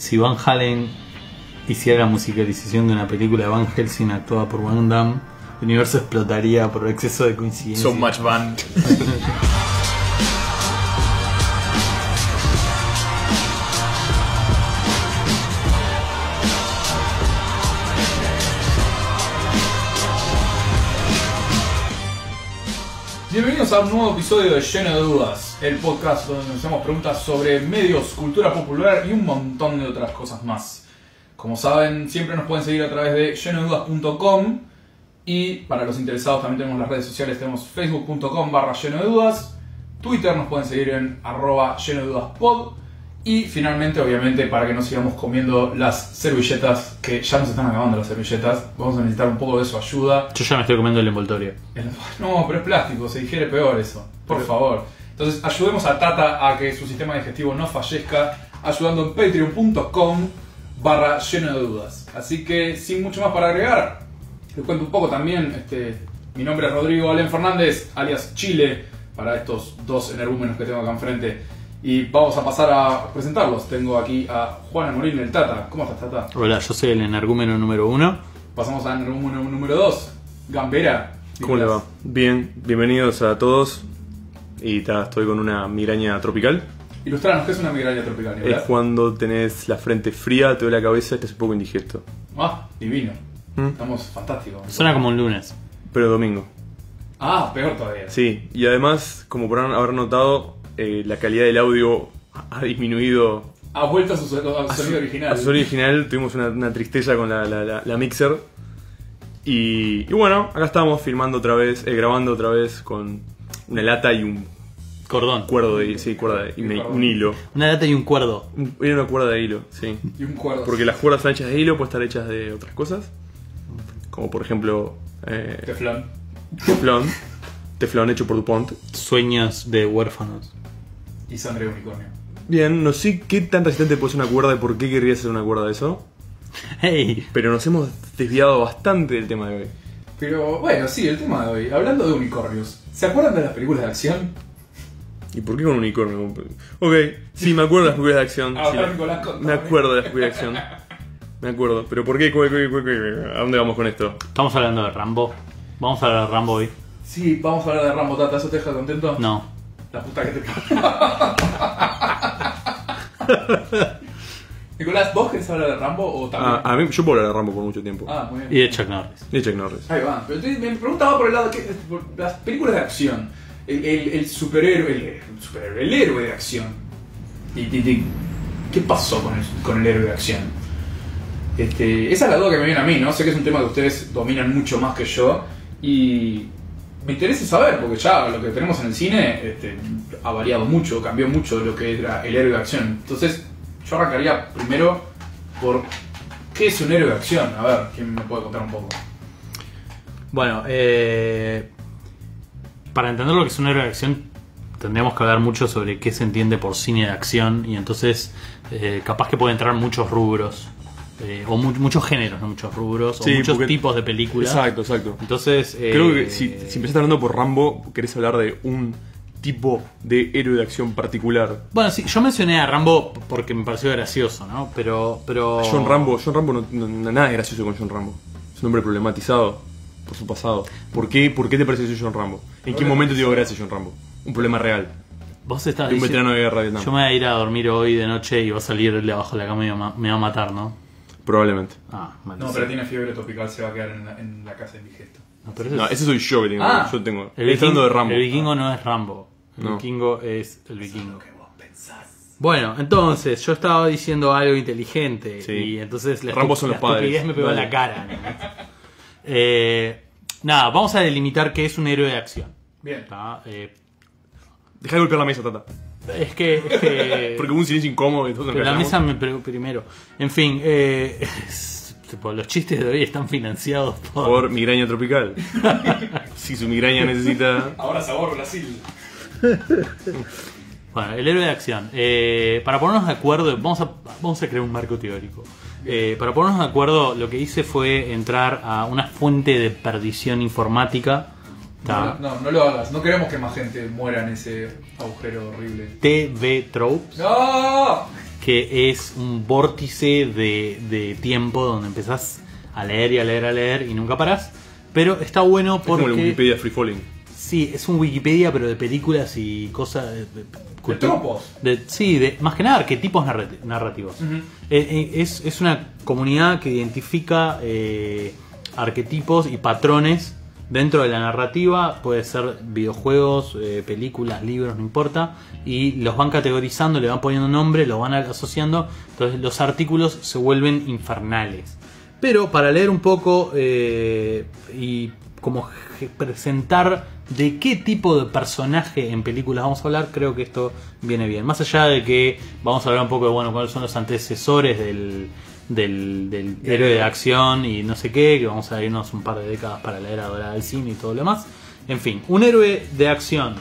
si Van Halen hiciera la musicalización de una película de Van Helsing actuada por Van Damme, el universo explotaría por exceso de coincidencia. So much fun. Bienvenidos a un nuevo episodio de Lleno de Dudas, el podcast donde nos hacemos preguntas sobre medios, cultura popular y un montón de otras cosas más. Como saben, siempre nos pueden seguir a través de llenodedudas.com y para los interesados también tenemos las redes sociales, tenemos facebook.com/llenodedudas, Twitter nos pueden seguir en @llenodedudaspod y finalmente, obviamente, para que no sigamos comiendo las servilletas, que ya nos están acabando las servilletas, vamos a necesitar un poco de su ayuda. Yo ya me estoy comiendo el envoltorio. No, pero es plástico, se digiere peor eso, por favor. Entonces ayudemos a Tata a que su sistema digestivo no fallezca, ayudando en patreon.com/llenodedudas. Así que sin mucho más para agregar, les cuento un poco también, mi nombre es Rodrigo Alén Fernández, alias Chile, para estos dos energúmenos que tengo acá enfrente. Y vamos a pasar a presentarlos. Tengo aquí a Juan Amorín, el Tata. ¿Cómo estás, Tata? Hola, yo soy el energúmeno número 1. Pasamos al energúmeno número 2, Gambera. ¿Cómo le va? Bien, bienvenidos a todos. Y estoy con una migraña tropical. Ilustranos, ¿qué es una migraña tropical? Es cuando tenés la frente fría, te duele la cabeza y estás un poco indigesto. Ah, divino. Estamos fantásticos. Suena como un lunes. Pero domingo. Ah, peor todavía. Sí, y además, como podrán haber notado, la calidad del audio ha disminuido. Ha vuelto a su sonido original. A su sonido original, tuvimos una tristeza con la mixer. Y bueno, acá estamos filmando otra vez, grabando otra vez con una lata y un Cordón. cuerdo de, sí, un hilo. Una lata y un cuerdo. Era una cuerda de hilo, sí. Y un cuerdo. Porque las cuerdas están hechas de hilo, pueden estar hechas de otras cosas. Como por ejemplo Teflón. Teflón hecho por DuPont. Sueños de huérfanos. Y sangre de unicornio. Bien, no sé qué tan resistente puede ser una cuerda y por qué querría ser una cuerda de eso. Hey. Pero nos hemos desviado bastante del tema de hoy. Pero bueno, sí, el tema de hoy. Hablando de unicornios. ¿Se acuerdan de las películas de acción? ¿Y por qué con un unicornio? Ok, sí, me acuerdo de las películas de acción. Ah, Sí, Nicolás Conta, me acuerdo de las películas de acción. Me acuerdo. Pero ¿por qué? ¿A dónde vamos con esto? Estamos hablando de Rambo. Vamos a hablar de Rambo hoy. Sí, vamos a hablar de Rambo, Tata. ¿Eso te deja contento? No. La puta que te Nicolás, ¿vos querés hablar de Rambo o también? A mí, yo puedo hablar de Rambo por mucho tiempo. Ah, muy bien. Y de Chuck Norris. Y de Chuck Norris. Ahí va. Pero me preguntaba por el lado por las películas de acción. El superhéroe, el héroe de acción. ¿Qué pasó con el héroe de acción? Esa es la duda que me viene a mí, ¿no? Sé que es un tema que ustedes dominan mucho más que yo. Y me interesa saber, porque ya lo que tenemos en el cine ha variado mucho, cambió mucho de lo que era el héroe de acción. Entonces, yo arrancaría primero por ¿qué es un héroe de acción? A ver, ¿quién me puede contar un poco? Bueno, para entender lo que es un héroe de acción, tendríamos que hablar mucho sobre qué se entiende por cine de acción. Y entonces, capaz que puede entrar muchos rubros. O muchos géneros, no muchos rubros, Sí, o muchos porque- tipos de películas. Exacto. Entonces, Creo que si empezaste hablando por Rambo, querés hablar de un tipo de héroe de acción particular. bueno, sí, yo mencioné a Rambo porque me pareció gracioso, ¿no? Pero John Rambo nada es gracioso con John Rambo. Es un hombre problematizado por su pasado. ¿Por qué te parece gracioso John Rambo? ¿En qué momento te dio gracia John Rambo? Un problema real. vos estás De un diciendo, veterano de guerra de Vietnam. yo me voy a ir a dormir hoy de noche y va a salir de abajo de la cama y me va a matar, ¿no? Probablemente. Ah, No, maldición. pero tiene fiebre tropical, se va a quedar en la casa indigesto. No, pero eso No, es- ese soy yo que tengo. Ah. Yo tengo. el Estoy hablando de vikingo, Rambo. el vikingo no es Rambo. El No. vikingo es el vikingo. ¿Qué vos pensás? Bueno, entonces, yo estaba diciendo algo inteligente. Sí. Y entonces Rambo son los padres. estupidez me pegó en Dale. la cara, ¿no? Nada, vamos a delimitar qué es un héroe de acción. Bien. ¿Tá? Deja de golpear la mesa, Tata. Es que Porque hubo un silencio incómodo y todos nos pero la callamos. mesa me pegó primero. En fin, tipo, los chistes de hoy están financiados Por migraña tropical. Si su migraña necesita. Ahora sabor Brasil. Bueno, el héroe de acción. Para ponernos de acuerdo, vamos a crear un marco teórico. Para ponernos de acuerdo, lo que hice fue entrar a una fuente de perdición informática. No lo hagas. No queremos que más gente muera en ese agujero horrible. TV Tropes. ¡No! que es un vórtice de tiempo donde empezás a leer y a leer a leer y nunca parás. Pero está bueno porque... Es como el Wikipedia Free Falling. Sí, es un Wikipedia pero de películas y cosas... ¿De tropos? Sí, más que nada arquetipos narrativos. Es una comunidad que identifica arquetipos y patrones dentro de la narrativa. Puede ser videojuegos, películas, libros, no importa. Y los van categorizando, le van poniendo nombre, los van asociando. Entonces los artículos se vuelven infernales. Pero para leer un poco y como presentar de qué tipo de personaje en películas vamos a hablar, creo que esto viene bien. Más allá de que vamos a hablar un poco de cuáles son los antecesores del héroe de acción y no sé qué, que vamos a irnos un par de décadas para la era dorada del cine y todo lo demás. En fin, un héroe de acción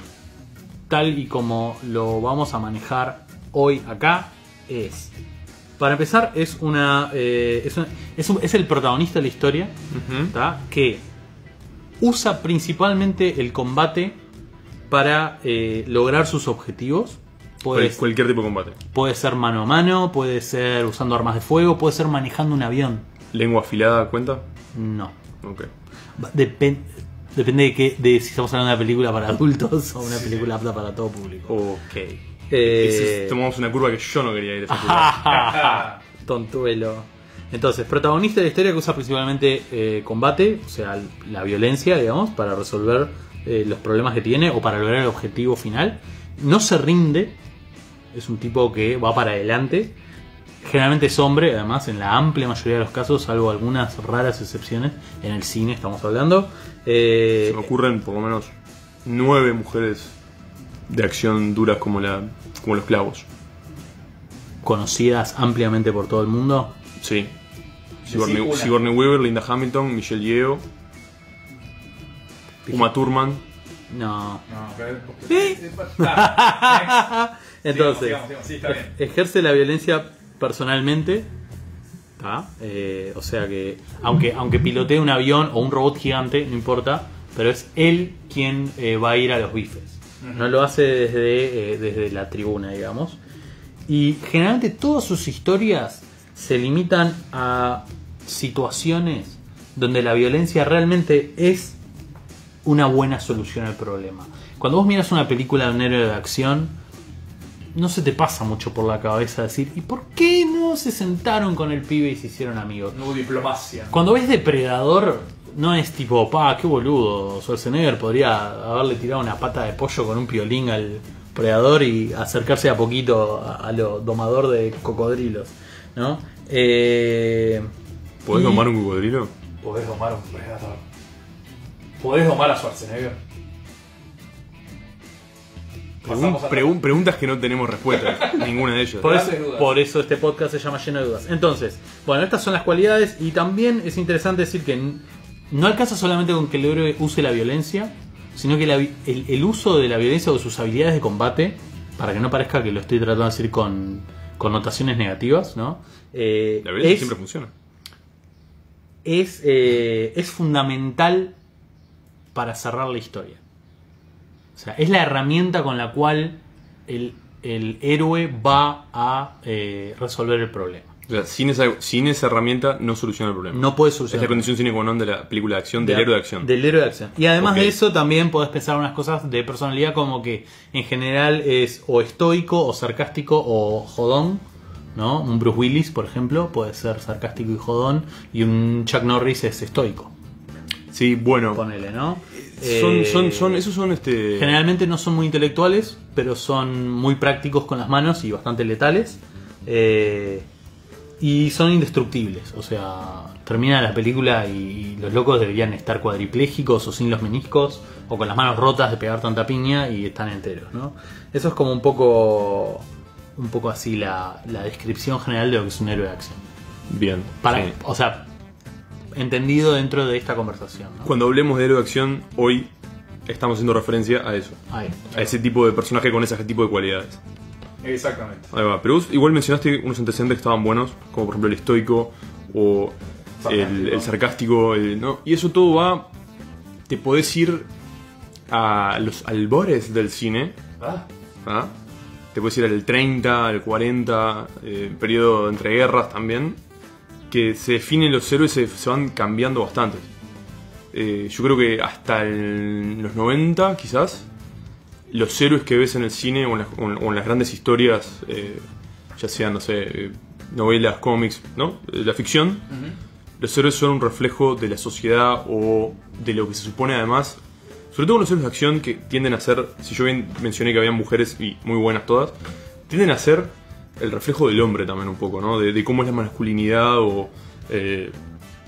tal y como lo vamos a manejar hoy acá es... Para empezar, es el protagonista de la historia, ¿tá? Que usa principalmente el combate para lograr sus objetivos. Cualquier tipo de combate. Puede ser mano a mano, puede ser usando armas de fuego, puede ser manejando un avión. ¿Lengua afilada cuenta? No. Ok. Depende de si estamos hablando de una película para adultos o una película apta para todo público. Ok. Tomamos una curva que yo no quería ir. Tontuelo. Entonces, protagonista de la historia que usa principalmente combate, o sea, la violencia, digamos, para resolver los problemas que tiene o para lograr el objetivo final. No se rinde, es un tipo que va para adelante. Generalmente es hombre, además, en la amplia mayoría de los casos, salvo algunas raras excepciones. En el cine estamos hablando. Se me ocurren por lo menos 9 mujeres de acción duras como los clavos. Conocidas ampliamente por todo el mundo. Sí. Sigourney Weaver, Linda Hamilton, Michelle Yeoh, Uma Thurman. No. ¿Sí? Entonces, sí, está bien. ejerce la violencia personalmente. O sea que, aunque pilotee un avión o un robot gigante, no importa, pero es él quien va a ir a los bifes. No lo hace desde la tribuna, digamos. Y generalmente todas sus historias se limitan a situaciones donde la violencia realmente es una buena solución al problema. Cuando vos miras una película de un héroe de acción, no se te pasa mucho por la cabeza decir ¿y por qué no se sentaron con el pibe y se hicieron amigos? No hubo diplomacia. Cuando ves Depredador, no es tipo, qué boludo, Schwarzenegger podría haberle tirado una pata de pollo con un piolín al predador y acercarse a poquito a lo domador de cocodrilos, ¿no? ¿Podés domar un cocodrilo? Podés domar a un predador. ¿Podés domar a Schwarzenegger? Preguntas que no tenemos respuesta. Ninguna de ellas. Por eso este podcast se llama Lleno de Dudas. Entonces, bueno, estas son las cualidades. Y también es interesante decir que no alcanza solamente con que el héroe use la violencia, sino que el uso de la violencia o de sus habilidades de combate, para que no parezca que lo estoy tratando de decir con connotaciones negativas, ¿no? La violencia siempre funciona. Es fundamental para cerrar la historia. O sea, es la herramienta con la cual el héroe va a resolver el problema. O sea, sin esa herramienta no soluciona el problema. No puede solucionar. Es la condición sine qua non de la película de acción, del héroe de acción. Del héroe de acción. Y además de eso también podés pensar unas cosas de personalidad como que en general es o estoico o sarcástico o jodón, ¿no? Un Bruce Willis, por ejemplo, puede ser sarcástico y jodón, y un Chuck Norris es estoico. Sí, bueno. Ponele, ¿no? Esos son Generalmente no son muy intelectuales, pero son muy prácticos con las manos y bastante letales. Y son indestructibles. O sea, termina la película y los locos deberían estar cuadriplégicos o sin los meniscos o con las manos rotas de pegar tanta piña y están enteros, ¿no? Eso es como un poco así la descripción general de lo que es un héroe de acción. Bien. Sí. O sea, entendido dentro de esta conversación, ¿no? Cuando hablemos de héroe de acción, hoy estamos haciendo referencia a eso. A ese tipo de personaje con ese tipo de cualidades. Exactamente. Ahí va. Pero vos igual mencionaste unos antecedentes que estaban buenos, como por ejemplo el estoico o el sarcástico, ¿no? Y eso todo va... Te podés ir a los albores del cine. te puedes ir al 30, al 40, periodo entre guerras también, que se definen los héroes, se van cambiando bastante. Yo creo que hasta los 90 quizás, los héroes que ves en el cine o en las grandes historias, ya sean, no sé, novelas, cómics, ¿no? La ficción, los héroes son un reflejo de la sociedad o de lo que se supone además, sobre todo los héroes de acción que tienden a ser, si yo bien mencioné que había mujeres y muy buenas todas, tienden a ser el reflejo del hombre también un poco, ¿no? De cómo es la masculinidad o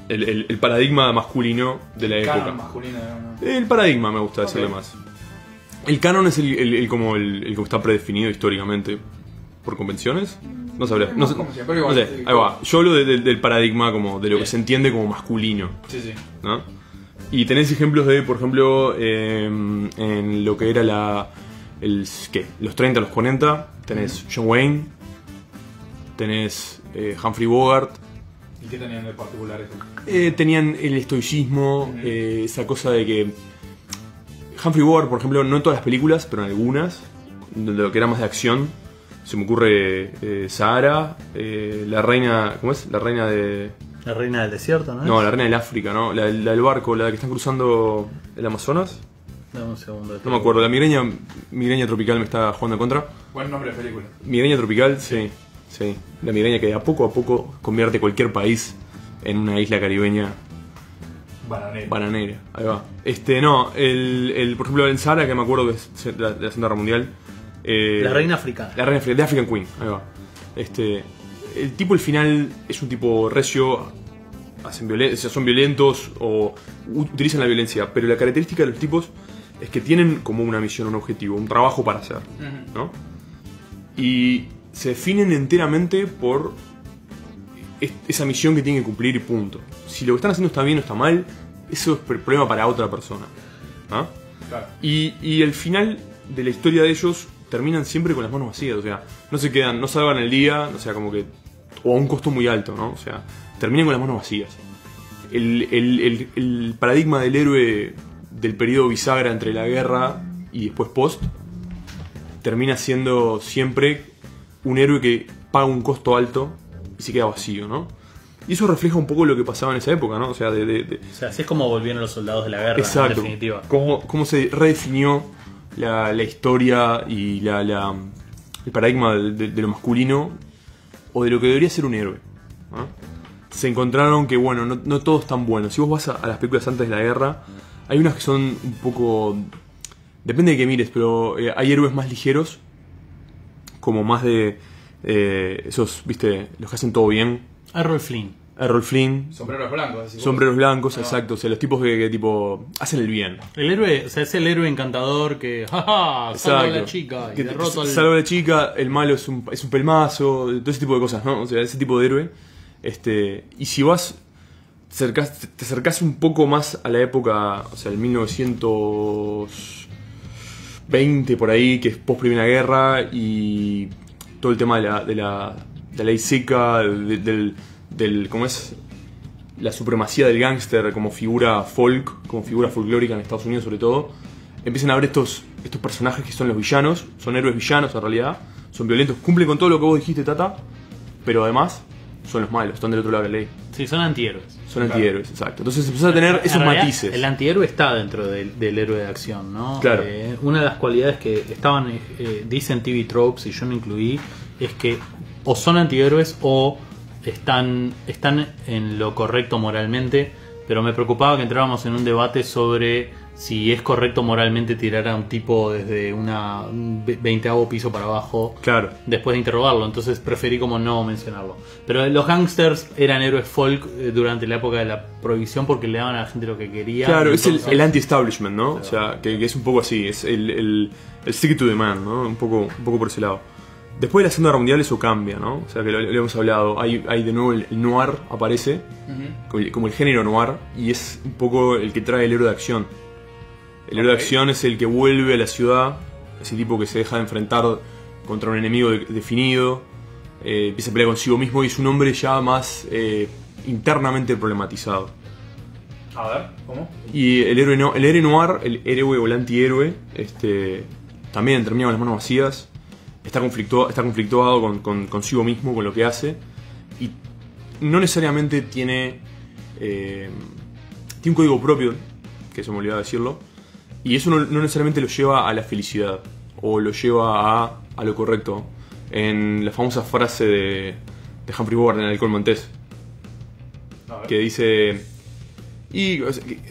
el paradigma masculino de la época. Canon masculino, ¿no? El paradigma me gusta decirle más. El canon es el que está predefinido históricamente por convenciones. No sabría. No sé, ahí va. Yo hablo del paradigma como de lo que se entiende como masculino. Sí, sí. ¿No? Y tenés ejemplos de, por ejemplo, en lo que era los 30, los 40, tenés John Wayne, tenés Humphrey Bogart. ¿Y qué tenían de particular eso? Tenían el estoicismo, esa cosa de que Humphrey Bogart, por ejemplo, no en todas las películas, pero en algunas, de lo que era más de acción, se me ocurre Sahara, la reina, ¿cómo es? La reina de... La reina del desierto, ¿no? No, la reina del África, ¿no? La del barco, la que están cruzando el Amazonas. Dame un segundo. No me acuerdo, la migraña tropical me está jugando en contra. Buen nombre de película. Migraña tropical, sí. La migraña que a poco convierte cualquier país en una isla caribeña bananera. Ahí va. No, por ejemplo, en Sahara, que me acuerdo que es de la Segunda Guerra Mundial. La reina africana. La reina africana, de African Queen, ahí va. El tipo al final es un tipo recio, son violentos o utilizan la violencia, pero la característica de los tipos es que tienen como una misión, un objetivo, un trabajo para hacer, ¿no? Y se definen enteramente por esa misión que tienen que cumplir y punto. Si lo que están haciendo está bien o está mal, eso es problema para otra persona, ¿no? Claro. Y el final de la historia de ellos terminan siempre con las manos vacías, o sea, no salvan el día, o sea, como que, o a un costo muy alto, ¿no? O sea, terminan con las manos vacías. El paradigma del héroe del periodo bisagra entre la guerra y después post termina siendo siempre un héroe que paga un costo alto y se queda vacío, ¿no? Y eso refleja un poco lo que pasaba en esa época, ¿no? O sea, o sea, así es como volvieron los soldados de la guerra, exacto, en definitiva. Cómo se redefinió la historia y el paradigma de lo masculino o de lo que debería ser un héroe, ¿no? Se encontraron que, bueno, no todo es tan bueno. Si vos vas a las películas antes de la guerra, hay unas que son un poco... Depende de qué mires, pero hay héroes más ligeros, como más de esos, viste, los que hacen todo bien. Errol Flynn. Sombreros blancos. Sombreros blancos, exacto. O sea, los tipos que tipo hacen el bien. El héroe, o sea, es el héroe encantador que salva a la chica y derrota al... Salva a la chica, el malo es un pelmazo, todo ese tipo de cosas, ¿no? O sea, ese tipo de héroe. Y si vas, te acercás un poco más a la época, o sea, el 1920 por ahí, que es post Primera Guerra, y todo el tema de la ley seca, ¿cómo es? La supremacía del gángster como figura folclórica en Estados Unidos sobre todo. Empiezan a ver estos personajes que son los villanos, son héroes villanos en realidad, son violentos, cumplen con todo lo que vos dijiste, Tata, pero además son los malos, están del otro lado de la ley. Sí, son antihéroes. Son antihéroes, exacto. Entonces empezás a tener esos matices. El antihéroe está dentro del héroe de acción, ¿no? Claro. Una de las cualidades que estaban, dicen TV Tropes, y yo no incluí, es que o son antihéroes o están en lo correcto moralmente, pero me preocupaba que entráramos en un debate sobre si es correcto moralmente tirar a un tipo desde un 20º piso para abajo, claro, después de interrogarlo. Entonces preferí como no mencionarlo. Pero los gangsters eran héroes folk durante la época de la prohibición porque le daban a la gente lo que quería. Claro, entonces, es el anti-establishment, ¿no? Claro. O sea, que es un poco así, es el stick to the man, ¿no? Un poco por ese lado. Después de la Segunda Guerra Mundial eso cambia, ¿no? O sea, que lo hemos hablado. Hay de nuevo el noir aparece, como el género noir, y es un poco el que trae el héroe de acción. El héroe de acción es el que vuelve a la ciudad, ese tipo que se deja de enfrentar contra un enemigo definido, empieza a pelear consigo mismo y es un hombre ya más internamente problematizado. A ver, ¿cómo? Y el héroe noir, el héroe o el antihéroe, también termina con las manos vacías está conflictuado consigo mismo, con lo que hace, y no necesariamente tiene un código propio, que se me olvidaba decirlo, y eso no necesariamente lo lleva a la felicidad, o lo lleva a lo correcto. En la famosa frase de Humphrey Bogart en El Alcohol Montés, que dice... Y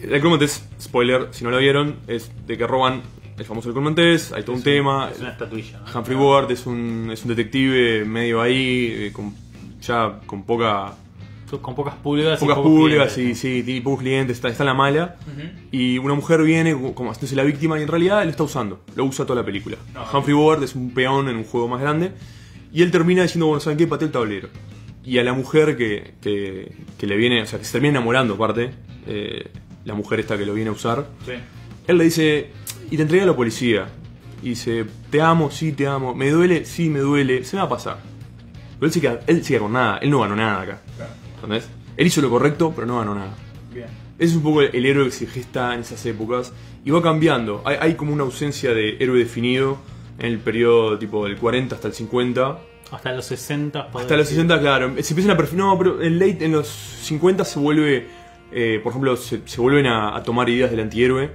el Alcohol Montés, spoiler, si no lo vieron, es de que roban el famoso Alcohol Montés, hay todo un tema. Es una estatuilla, ¿no? Humphrey Bogart es un detective medio ahí, con pocas pulgas. pocas pulgas y sí, tiene pocos clientes, está en la mala. Y una mujer viene como haciéndose la víctima y en realidad él lo está usando, lo usa toda la película. Humphrey Bogart es un peón en un juego más grande y él termina diciendo, bueno, ¿saben qué? Patea el tablero. Y a la mujer que le viene, o sea, que se termina enamorando aparte, la mujer esta que lo viene a usar, Sí. él le dice, y te entrega a la policía. Y dice, te amo, sí, te amo. Me duele, sí, me duele. Se me va a pasar. Pero él se queda con nada. Él no ganó nada acá. Claro. ¿Entendés? Él hizo lo correcto, pero no ganó nada. Bien. Ese es un poco el héroe que se gesta en esas épocas. Y va cambiando. Hay como una ausencia de héroe definido en el periodo tipo del 40 hasta el 50. Hasta los 60. Hasta los 60, claro. Se empiezan a no, pero en los 50 se vuelve, por ejemplo, se vuelven a tomar ideas del antihéroe.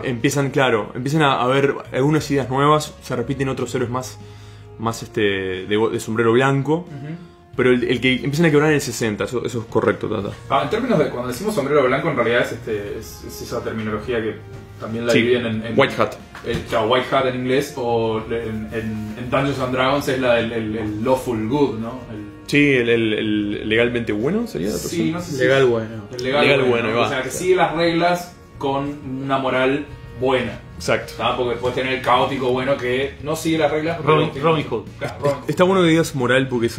Empiezan a ver algunas ideas nuevas, se repiten otros héroes más de sombrero blanco. Pero el que empiezan a quebrar en el 60, eso es correcto, Tata. En términos de cuando decimos sombrero blanco, en realidad es esa terminología que también la dividen en White Hat. Claro, White Hat en inglés, o en Dungeons and Dragons es el lawful good, ¿no? Sí, el legalmente bueno sería la persona. Sí, no sé si Legal bueno. el legal bueno, va. o sea, que sigue las reglas con una moral buena. Exacto. Porque puedes tener el caótico bueno que no sigue las reglas. Robin Hood. Claro, Robin Hood. Está bueno que digas moral porque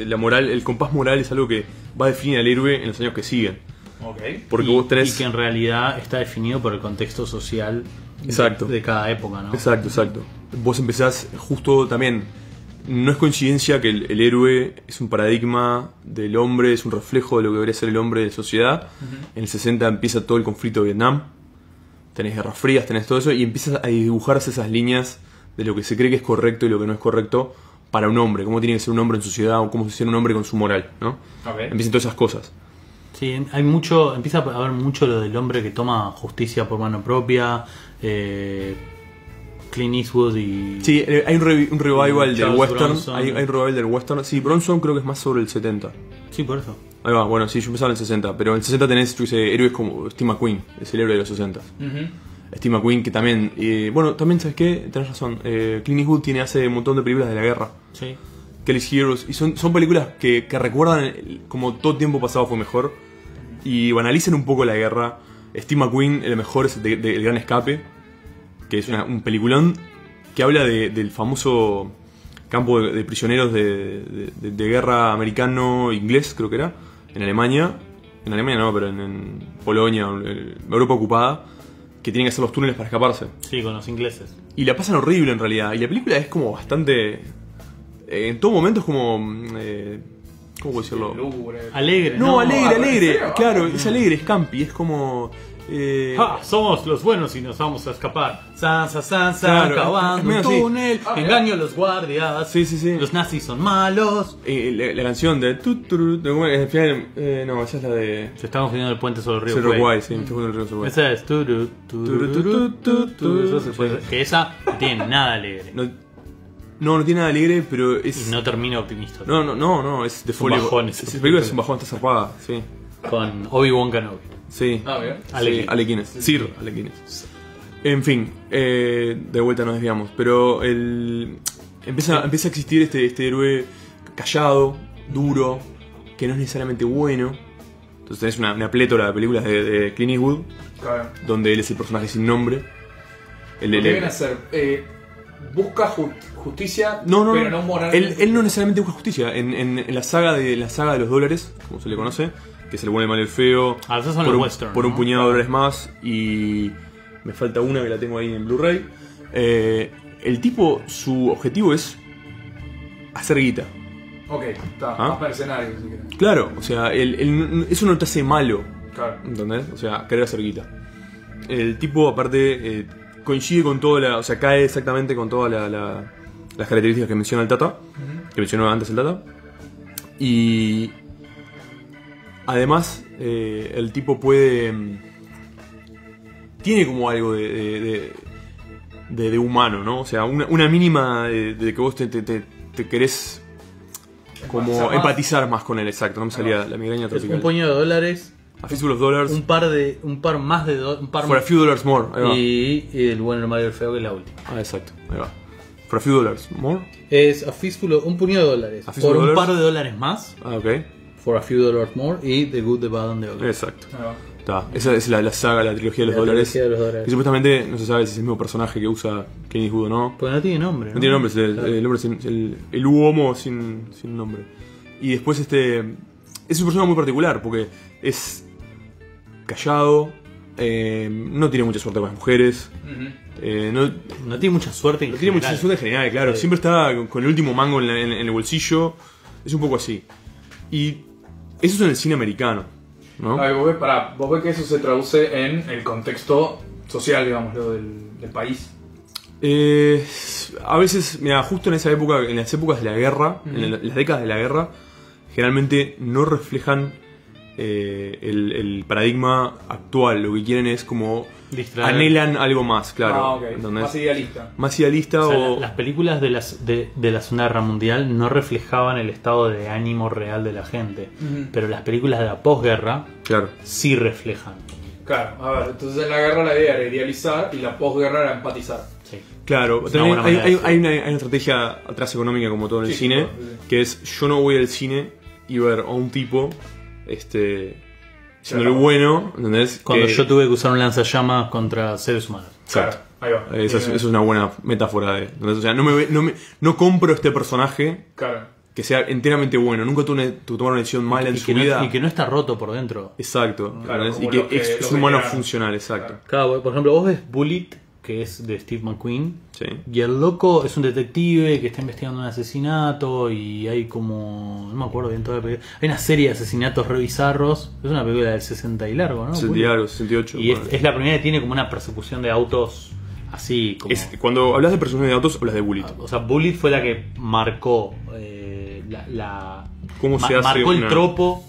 la moral, el compás moral es algo que va a definir al héroe en los años que siguen. Okay. Porque y, vos tenés... y que en realidad está definido por el contexto social de cada época, ¿no? Exacto. Vos empezás justo también. No es coincidencia que el héroe es un paradigma del hombre, es un reflejo de lo que debería ser el hombre de la sociedad. En el 60 empieza todo el conflicto de Vietnam. Tenés guerras frías, tenés todo eso y empiezas a dibujarse esas líneas de lo que se cree que es correcto y lo que no es correcto para un hombre. Cómo tiene que ser un hombre en sociedad o cómo se ser un hombre con su moral, ¿no? Okay. Empiezan todas esas cosas. Sí, empieza a haber mucho lo del hombre que toma justicia por mano propia, Clint Eastwood y... Sí, hay un revival del Charles western. Bronson. Hay un revival del western. Sí, Bronson creo que es más sobre el 70. Sí, por eso. Ahí va, bueno, sí, yo empezaba en el 60, pero en el 60 tenés, yo sé, héroes como Steve McQueen, es el héroe de los 60. Steve McQueen, que también, bueno, también, ¿sabes qué? Tenés razón, Clint Eastwood hace un montón de películas de la guerra. Sí. Kelly's Heroes, y son películas que recuerdan como todo tiempo pasado fue mejor, y banalizan un poco la guerra. Steve McQueen, el mejor es El Gran Escape, que es un peliculón que habla del famoso campo de prisioneros de guerra americano-inglés, creo que era, en Alemania. En Alemania no, pero en Polonia, Europa ocupada, que tienen que hacer los túneles para escaparse. Sí, con los ingleses. Y la pasan horrible en realidad. Y la película es como bastante... en todo momento es como... ¿cómo puedo decirlo? Alegre. No, alegre. ¿en serio? Claro, es alegre, es campi, es como... Somos los buenos y nos vamos a escapar. Sansa, Claro, es cavando un medio así. túnel, engaño a los guardias. Sí. Los nazis son malos. La canción de... al final, no, esa es la de... Se está confundiendo el puente sobre el río Cerro Kwai. Kwai, sí, me estoy jugando el río Kwai. Esa es eso se puede- que esa no tiene nada alegre. No tiene nada alegre, pero es... Y no termina optimista. No, es de un folio. bajón Esa esa película es un bajón, está zarpada, sí. Con Obi-Wan Kenobi. Sí. Bien. Sí, Alequines. Sir Alequines. En fin, de vuelta nos desviamos. Pero empieza a existir este héroe callado, duro, que no es necesariamente bueno. Entonces tenés una plétora de películas de Clint Eastwood, Claro. donde él es el personaje sin nombre. ¿Qué viene a ser? Busca justicia, No, pero no moral. él no necesariamente busca justicia. En la saga de los dólares, como se le conoce, que es el bueno, el malo y el feo, Esos son por los un, western, por un ¿no? puñado de dólares más, y me falta una que la tengo ahí en Blu-ray. El tipo, su objetivo es hacer guita. Ok, está. ¿Ah? Más mercenario, si querés. Claro, o sea, eso no te hace malo, Claro. ¿entendés? O sea, querer hacer guita. El tipo, aparte, coincide con toda la... O sea, cae exactamente con todas las características que menciona el Tata. Que mencionó antes el Tata. Y... Además, el tipo puede... Tiene como algo de humano, ¿no? O sea, una mínima de que vos te querés como empatizar más con él, exacto. No me salía la migraña Es tropical. un puñado de dólares, A Fistful of Dollars. un par más de For a few dollars more. Ahí va. y el bueno, el malo y el feo, que es la última. Ah, exacto. Ahí va. For a few dollars more. Es a fistful of, un puñado de dólares. A fistful Por of un dollars. par de dólares más. Ah, ok. For a few dollars more. Y The Good, The Bad and The Ugly. Exacto. Ahí va. Está. Esa es la saga, la trilogía de los La dólares. trilogía de los dólares. Que supuestamente no se sabe si es el mismo personaje que usa Clint Eastwood o no. Porque no tiene nombre. No tiene nombre, es Claro. el nombre es el Uomo sin nombre. Y después es un personaje muy particular porque es callado, no tiene mucha suerte con las mujeres, no No tiene mucha suerte en tiene mucha general. suerte en general, claro. Sí. Siempre está con el último mango en el bolsillo. Es un poco así. Y eso es en el cine americano, ¿no? A ver, vos ves que eso se traduce en el contexto social, digámoslo, del país. A veces, mira, justo en esa época, en las épocas de la guerra, en las décadas de la guerra, generalmente no reflejan el paradigma actual. Lo que quieren es como Distraer. anhelan algo más, claro. Ah, ok. ¿Entendés? Más idealista. Más idealista O sea, o... las películas de la Segunda Guerra Mundial no reflejaban el estado de ánimo real de la gente. Pero las películas de la posguerra Claro. sí reflejan. Claro, a ver, entonces en la guerra la idea era idealizar y la posguerra era empatizar. Sí. Claro, Es también una buena manera hay una estrategia atrás económica como todo en el Sí, cine, sí, sí. que es yo no voy al cine y ver a un tipo siendo el Claro. bueno, ¿entendés? Cuando Que- yo tuve que usar un lanzallamas contra seres humanos. Claro, Exacto. ahí va. Eso es una buena metáfora de... ¿entendés? O sea, no compro este personaje Claro. que sea enteramente bueno. Nunca tuve tomar una decisión mala en Y su que, vida. y que no está roto por dentro. Exacto. Claro, ¿entendés? como Y que lo que- es lo un que humano quieran. funcional, exacto. Claro, por ejemplo, vos ves Bullet, que es de Steve McQueen. Sí. Y el loco es un detective que está investigando un asesinato y hay como... No me acuerdo bien toda la película. Hay una serie de asesinatos re bizarros. Es una película del 60 y largo, ¿no? 60 y algo, 68. Y bueno. es la primera que tiene como una persecución de autos así como... Cuando hablas de personajes de autos, hablas de Bullet. O sea, Bullet fue la que marcó ¿Cómo se hace marcó el una- tropo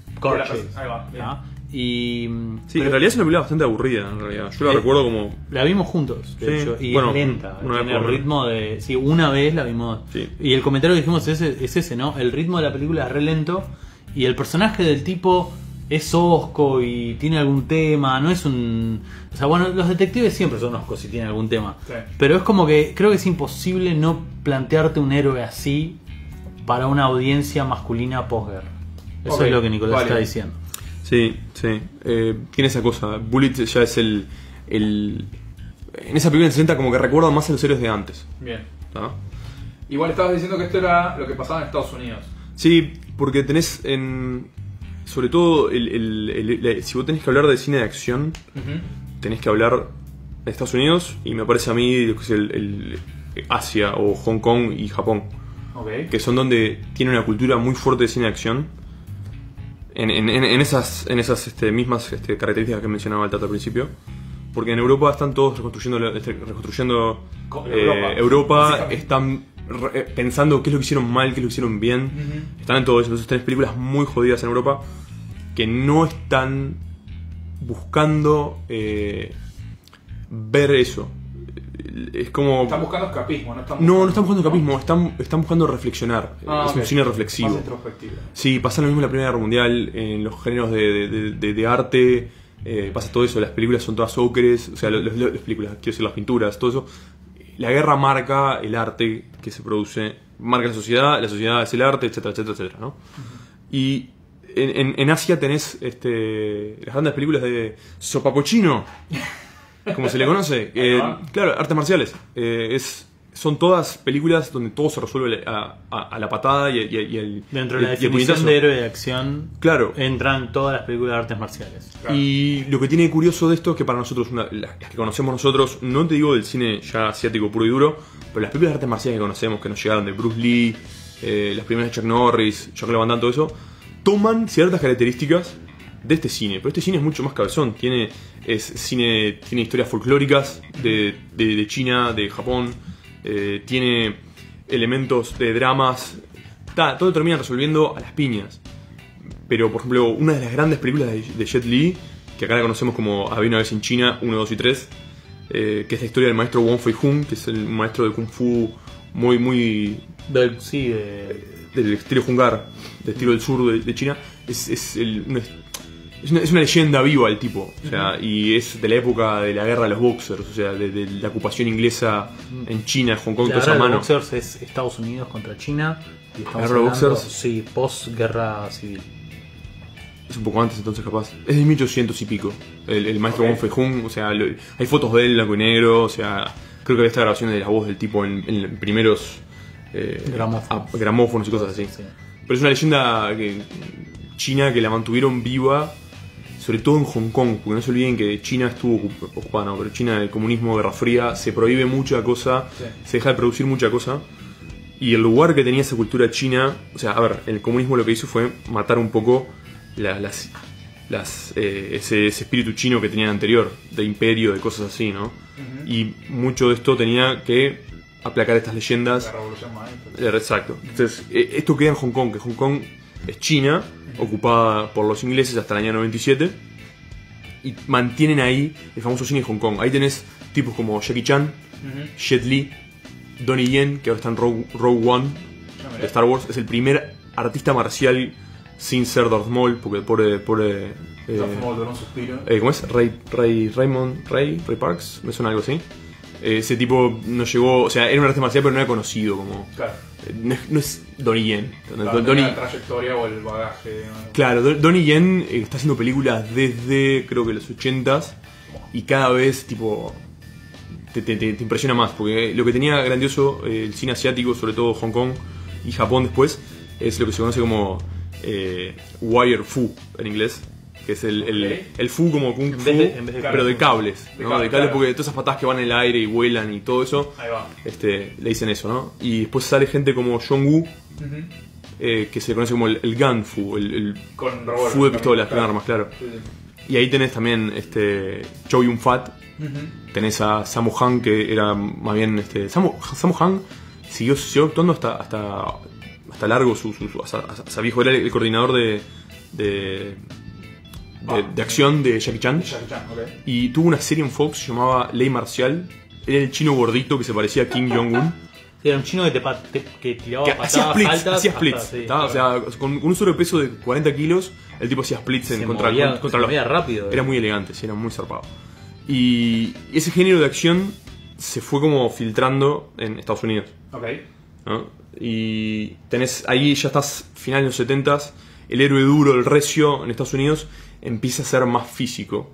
Ahí Corchase. va. bien. ¿Ah? Y Sí, en realidad es una película bastante aburrida, en realidad. Yo la recuerdo como... la vimos juntos, de Sí, hecho, y bueno, es lenta, una vez tiene por lo ritmo de... Sí, una vez la vimos. Sí. Y el comentario que dijimos es ese, ¿no? El ritmo de la película es re lento y el personaje del tipo es osco y tiene algún tema, no es un... O sea, bueno, los detectives siempre son oscos si tienen algún tema. Sí. Pero es como que creo que es imposible no plantearte un héroe así para una audiencia masculina posguerra. Eso Ok, es lo que Nicolás vale. está diciendo. Sí, sí. Tiene esa cosa. Bullet ya es el... En esa película en 60 como que recuerda más a los héroes de antes. Bien. ¿Tá? Igual estabas diciendo que esto era lo que pasaba en Estados Unidos. Sí, porque tenés sobre todo, si vos tenés que hablar de cine de acción, tenés que hablar de Estados Unidos y me parece a mí lo que es el Asia o Hong Kong y Japón, Ok. que son donde tiene una cultura muy fuerte de cine de acción. En esas mismas características que mencionaba el Tata al principio. Porque en Europa están todos reconstruyendo Europa, Básicamente. están pensando qué es lo que hicieron mal, qué es lo que hicieron bien. Están en todo eso. Entonces tenés películas muy jodidas en Europa que no están buscando ver eso. Es como... Están buscando escapismo, no están No están buscando escapismo, están buscando reflexionar. Es ok. un cine reflexivo. Más introspectivo. Sí, pasa lo mismo en la Primera Guerra Mundial, en los géneros de arte, pasa todo eso, las películas son todas ocres, o sea, las películas, quiero decir, las pinturas, todo eso. La guerra marca el arte que se produce, marca la sociedad es el arte, etcétera, etcétera, etcétera, ¿no? Y en Asia tenés las grandes películas de Sopapochino, como se le conoce, claro, artes marciales, son todas películas donde todo se resuelve a la patada y el Dentro de la y el definición puñetazo. de héroe de acción, Claro. entran todas las películas de artes marciales. Claro. Y lo que tiene curioso de esto es que para nosotros, las que conocemos nosotros, no te digo del cine ya asiático puro y duro, pero las películas de artes marciales que conocemos, que nos llegaron de Bruce Lee, las primeras de Chuck Norris, Jean-Claude Van Damme, todo eso, toman ciertas características de este cine. Pero este cine es mucho más cabezón. Tiene historias folclóricas de China, de Japón. Tiene elementos de dramas. Todo termina resolviendo a las piñas. Pero, por ejemplo, una de las grandes películas de Jet Li, que acá la conocemos como Había una vez en China, 1, 2 y 3, que es la historia del maestro Wong Fei-hung, que es el maestro de Kung Fu muy del estilo Hungar, del estilo del sur de China. Es una leyenda viva el tipo, o sea, y es de la época de la guerra de los boxers, o sea, de la ocupación inglesa en China, Hong Kong, La toda esa guerra de mano. los boxers es Estados Unidos contra China. Y estamos ¿La guerra de hablando, boxers? sí, post-guerra civil. Es un poco antes entonces capaz. Es de 1800 y pico. El maestro Wong Fei-hung, o sea, hay fotos de él en blanco y negro, o sea, creo que había esta grabación de la voz del tipo en primeros gramófonos y cosas así. Sí. Pero es una leyenda china que la mantuvieron viva, sobre todo en Hong Kong, porque no se olviden que China estuvo ocupada, no, pero China, el comunismo, Guerra Fría, se prohíbe mucha cosa, se deja de producir mucha cosa. Y el lugar que tenía esa cultura china, o sea, a ver, el comunismo lo que hizo fue matar un poco ese espíritu chino que tenían anterior, de imperio, de cosas así, ¿no? Y mucho de esto tenía que aplacar estas leyendas. La revolución maestra. Exacto. Entonces, esto queda en Hong Kong, que Hong Kong es China, ocupada por los ingleses hasta el año 97, y mantienen ahí el famoso cine de Hong Kong. Ahí tenés tipos como Jackie Chan, Jet Li, Donnie Yen, que ahora está en Rogue One de Star Wars. Es el primer artista marcial sin ser Darth Maul, porque pobre Darth Maul duró un suspiro. ¿cómo es? Ray Parks, me suena algo así. Ese tipo no llegó, o sea, era un artista marcial pero no era conocido como... Claro. No es Donnie Yen. Claro, no tenía la trayectoria o el bagaje. ¿No? Claro, Donnie Yen está haciendo películas desde creo que los 80s y cada vez tipo te impresiona más, porque lo que tenía grandioso el cine asiático, sobre todo Hong Kong y Japón después, es lo que se conoce como wire fu en inglés, que es el fu como kung fu, en vez de pero de cables, ¿no? cables, De cables, claro. porque todas esas patadas que van en el aire y vuelan y todo eso, Ahí va. le dicen eso, ¿no? Y después sale gente como John Woo, que se le conoce como el gun fu, el Con revólver, fu de pistolas, claro. con armas, claro. Sí, sí. Y ahí tenés también Chow Yun-fat, tenés a Sammo Hung, que era más bien Sammo Hung siguió actuando hasta largo hasta viejo, era el coordinador de acción de Jackie Chan. Jackie Chan, ok. Y tuvo una serie en Fox que se llamaba Ley Marcial. Era el chino gordito que se parecía a Kim Jong-un. Sí, era un chino que tiraba Que patadas hacía splits, hasta, sí, ¿tá? O sea, con un sobrepeso de 40 kilos, el tipo hacía splits se contra movía los... rápido. Era muy elegante, sí, era muy zarpado. Y ese género de acción se fue como filtrando en Estados Unidos, Ok. ¿no? Y tenés ahí, ya estás finales de los 70s, el héroe duro, el recio en Estados Unidos empieza a ser más físico.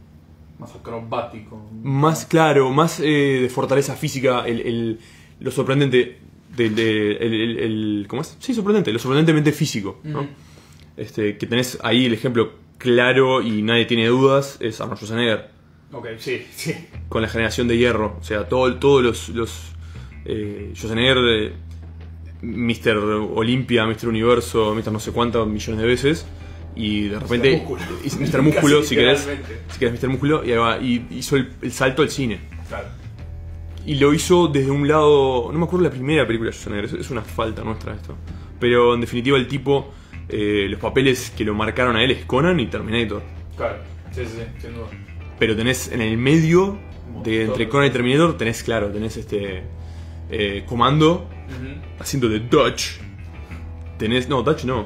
Más acrobático. Más claro, más de fortaleza física, lo sorprendente, ¿cómo es? Sí, sorprendente, lo sorprendentemente físico, ¿no? Que tenés ahí el ejemplo claro y nadie tiene dudas, es Arnold Schwarzenegger. Ok, sí, sí. Con la generación de hierro, o sea, todos los Schwarzenegger, Mr. Olympia, Mr. Universo, Mr. no sé cuántos millones de veces, y de repente Mr. Músculo, Casi si querés literalmente. Mr. Músculo, y ahí va, y hizo el salto al cine. Claro. Y lo hizo desde un lado, no me acuerdo la primera película de Schwarzenegger, es una falta nuestra esto, pero en definitiva el tipo, los papeles que lo marcaron a él es Conan y Terminator. Claro. Sí, sí, sí, sin duda. Pero tenés en el medio entre Conan y Terminator, tenés Comando, haciendo de Dutch. Tenés, no, Dutch no,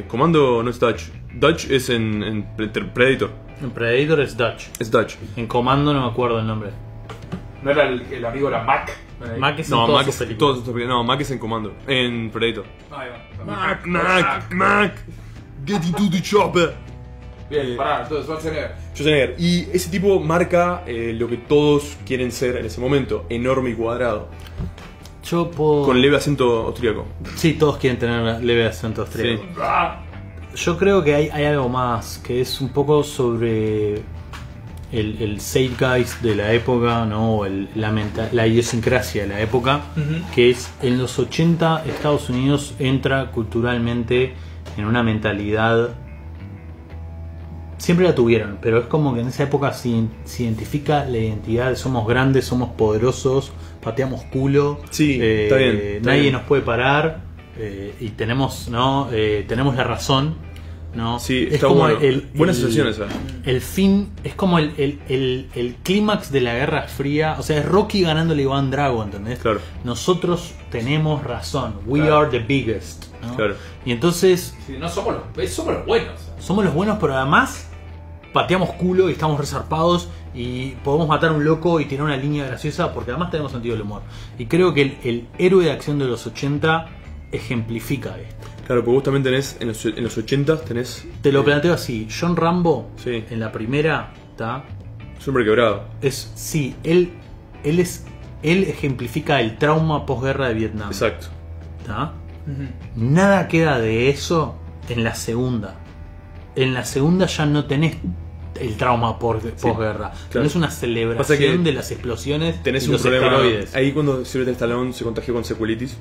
Comando no es Dutch. Dutch es en Predator. En Predator es Dutch. Es Dutch. En Comando no me acuerdo el nombre. ¿No era el amigo de la Mac? Mac es en No, todas Mac sus es, películas. no, Mac es en Comando. En Predator. Ahí va. Mac, get into the chopper. Bien, pará, entonces Schwarzenegger. Y ese tipo marca lo que todos quieren ser en ese momento, enorme y cuadrado. Yo puedo... Con leve acento austríaco. Sí, todos quieren tener un leve acento austríaco. Sí. Yo creo que hay algo más, que es un poco sobre el zeitgeist de la época, ¿no? La idiosincrasia de la época, que es en los 80 Estados Unidos entra culturalmente en una mentalidad siempre la tuvieron, pero es como que en esa época se identifica la identidad de somos grandes, somos poderosos, pateamos culo, Sí, está bien, nadie nos puede parar, y tenemos, ¿no? Tenemos la razón, ¿no? Sí, es está como bueno. Buena sensación esa. el fin, es como el clímax de la Guerra Fría, o sea, es Rocky ganándole a Iván Drago, ¿entendés? Claro. Nosotros tenemos razón, we Claro. are the biggest, ¿no? Claro. Y entonces Sí, no somos los buenos. somos los buenos, pero además pateamos culo y estamos resarpados y podemos matar a un loco y tener una línea graciosa porque además tenemos sentido del humor. Y creo que el héroe de acción de los 80 ejemplifica esto. Claro, porque vos también tenés, en los 80 tenés... Te lo planteo así, John Rambo, Sí. en la primera, ¿tá? Es un hombre quebrado. Él ejemplifica el trauma posguerra de Vietnam. Exacto. ¿Tá? Nada queda de eso en la segunda. En la segunda ya no tenés el trauma posguerra. Tenés una Pasa celebración que de las explosiones Tenés y un los problema. esteroides. Ahí cuando Sylvester Stallone se contagió con secuelitis.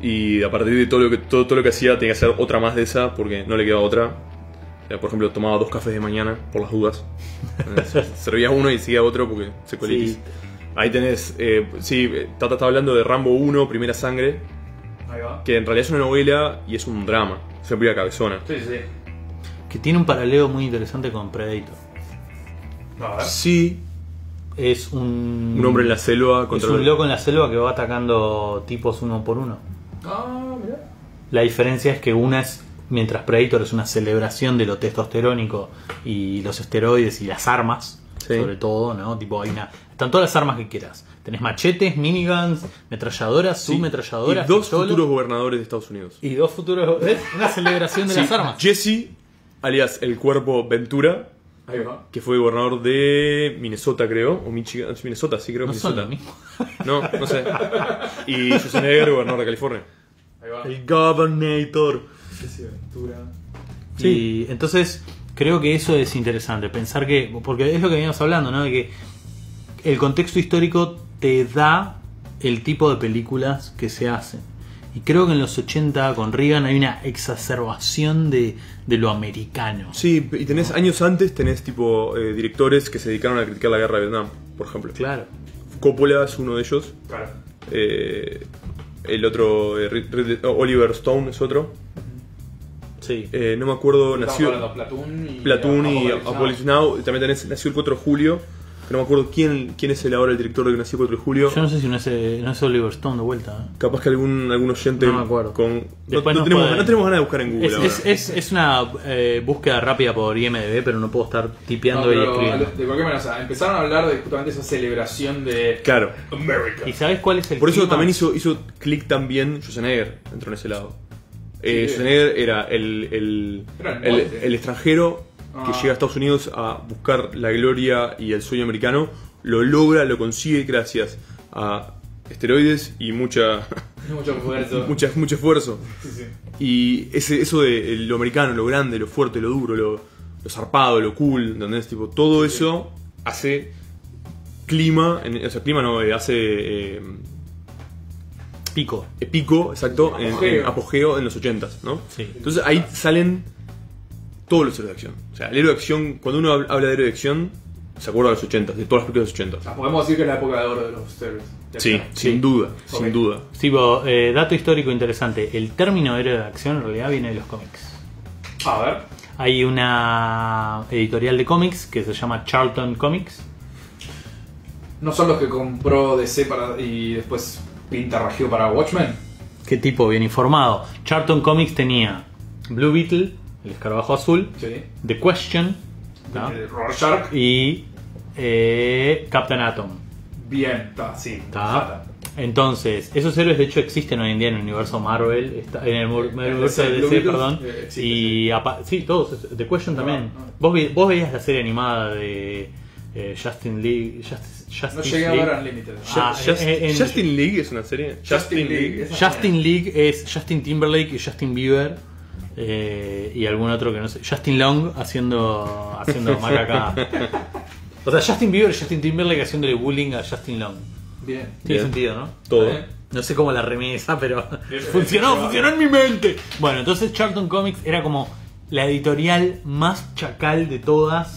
Y a partir de todo lo que hacía tenía que hacer otra más de esa porque no le quedaba otra. O sea, por ejemplo, tomaba 2 cafés de mañana por las dudas. Servía uno y seguía otro porque secuelitis. Sí. Ahí tenés, Tata está hablando de Rambo 1, Primera Sangre, Ahí va. que en realidad es una novela y es un drama. Es una película cabezona. Sí, sí. Que tiene un paralelo muy interesante con Predator. A ver. Sí, Es un un hombre en la selva es contra un loco en la selva que va atacando tipos uno por uno. Ah, mirá. La diferencia es que una es, mientras Predator es una celebración de lo testosterónico y los esteroides y las armas, Sí. sobre todo, ¿no? Tipo, están todas las armas que quieras. Tenés machetes, miniguns, metralladoras, Sí. submetralladoras, y 2 pistolas, futuros gobernadores de Estados Unidos. y 2 futuros. ¿Ves? Una celebración de Sí, las armas. Jesse, alias el Cuerpo Ventura, Ahí va. que fue gobernador de Minnesota, creo, o Michigan, Minnesota, sí, creo No son Minnesota. lo mismo. No sé. Y Schwarzenegger, gobernador de California. Ahí va. El Governator. Jesse Ventura. Y entonces creo que eso es interesante, pensar que, porque es lo que veníamos hablando, ¿no? De que el contexto histórico te da el tipo de películas que se hacen. Y creo que en los 80 con Reagan hay una exacerbación de lo americano. Sí, y tenés años antes, tenés tipo directores que se dedicaron a criticar la guerra de Vietnam, por ejemplo. Claro. Coppola es uno de ellos. Claro. El otro, Oliver Stone es otro. Sí. No me acuerdo, Estamos nació hablando de Platoon y Apocalypse Now. Apocalypse Now. También tenés, nació el 4 de julio. Que no me acuerdo quién es el ahora el director de que nació el 4 de julio. Yo no sé si no es Oliver Stone de vuelta. ¿eh? Capaz que algún oyente No me acuerdo. con... Después no nos tenemos puede- ganas de buscar en Google ahora. Es una búsqueda rápida por IMDb, pero no puedo estar tipeando No, y pero escribiendo. de cualquier manera, o sea, empezaron a hablar de justamente esa celebración de Claro. America. ¿Y sabes cuál es el Por eso clímax? también hizo clic también Schwarzenegger, entró en ese lado. Sí. Schwarzenegger era el extranjero que Ah. llega a Estados Unidos a buscar la gloria y el sueño americano, lo logra, lo consigue gracias a esteroides y Mucho esfuerzo. mucho esfuerzo. Sí, sí. Y eso de lo americano, lo grande, lo fuerte, lo duro, lo zarpado, lo cool, ¿entendés? Tipo, todo eso hace clima, hace Pico. pico, exacto, Apogeo. en apogeo en los 80s, ¿no? Sí. Entonces ahí salen todos los héroes de acción. O sea, el héroe de acción, cuando uno habla de héroe de acción, se acuerda de los 80s, de todas las películas de los 80s. O sea, podemos decir que es la época de oro de los héroes. Sí, Sí. sin duda, Ok. sin duda. Sí, dato histórico interesante. El término héroe de acción en realidad viene de los cómics. A ver. Hay una editorial de cómics que se llama Charlton Comics. ¿No son los que compró DC y después pintarrajeó para Watchmen? ¿Qué tipo bien informado? Charlton Comics tenía Blue Beetle, el escarabajo azul, Sí. The Question, ¿no? Rorschach. Y Captain Atom. Bien, está, sí. ¿Tá? Entonces, esos héroes de hecho existen hoy en día en el universo Marvel, en el universo de Blue DC, Beetle, perdón. existe, Y sí, todos, The Question también. no. Vos veías la serie animada de Justin League. No llegué a ver Unlimited. Ah, en- Justin League es una serie. Justin League. Justin League es Justin Timberlake y Justin Bieber y algún otro que no sé. Justin Long haciendo macaca. O sea, Justin Bieber y Justin Timberlake haciéndole bullying a Justin Long. Bien. Tiene Bien. sentido, ¿no? Todo. ¿Eh? No sé cómo la remesa, pero funcionó en mi mente. Bueno, entonces Charlton Comics era como la editorial más chacal de todas.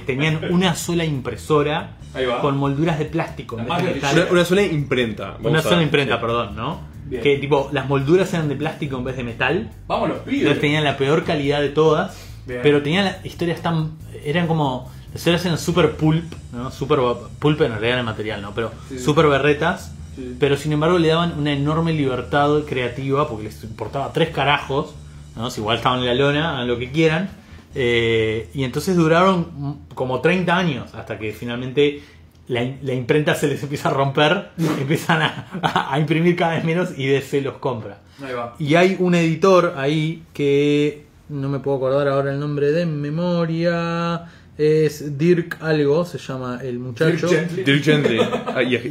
Tenían una sola impresora Ahí va. con molduras de plástico. en vez de Una- metal. Una sola imprenta. Una vamos a- sola imprenta, sí. perdón, ¿no? Bien. Que tipo, las molduras eran de plástico en vez de metal. Vamos los pibes. Entonces tenían la peor calidad de todas. Bien. Pero tenían las historias tan. Eran como. Las historias eran super pulp, ¿no? Super pulp en realidad era el material, ¿no? Pero Sí, sí. super berretas. Sí. Pero sin embargo le daban una enorme libertad creativa porque les importaba 3 carajos, ¿no? Si igual estaban en la lona, hagan lo que quieran. Y entonces duraron como 30 años hasta que finalmente la imprenta se les empieza a romper, empiezan a imprimir cada vez menos y DC los compra. Ahí va. Y hay un editor ahí que no me puedo acordar ahora el nombre de memoria. Es Dirk algo, se llama el muchacho. Dirk Gently. Dirk Gently.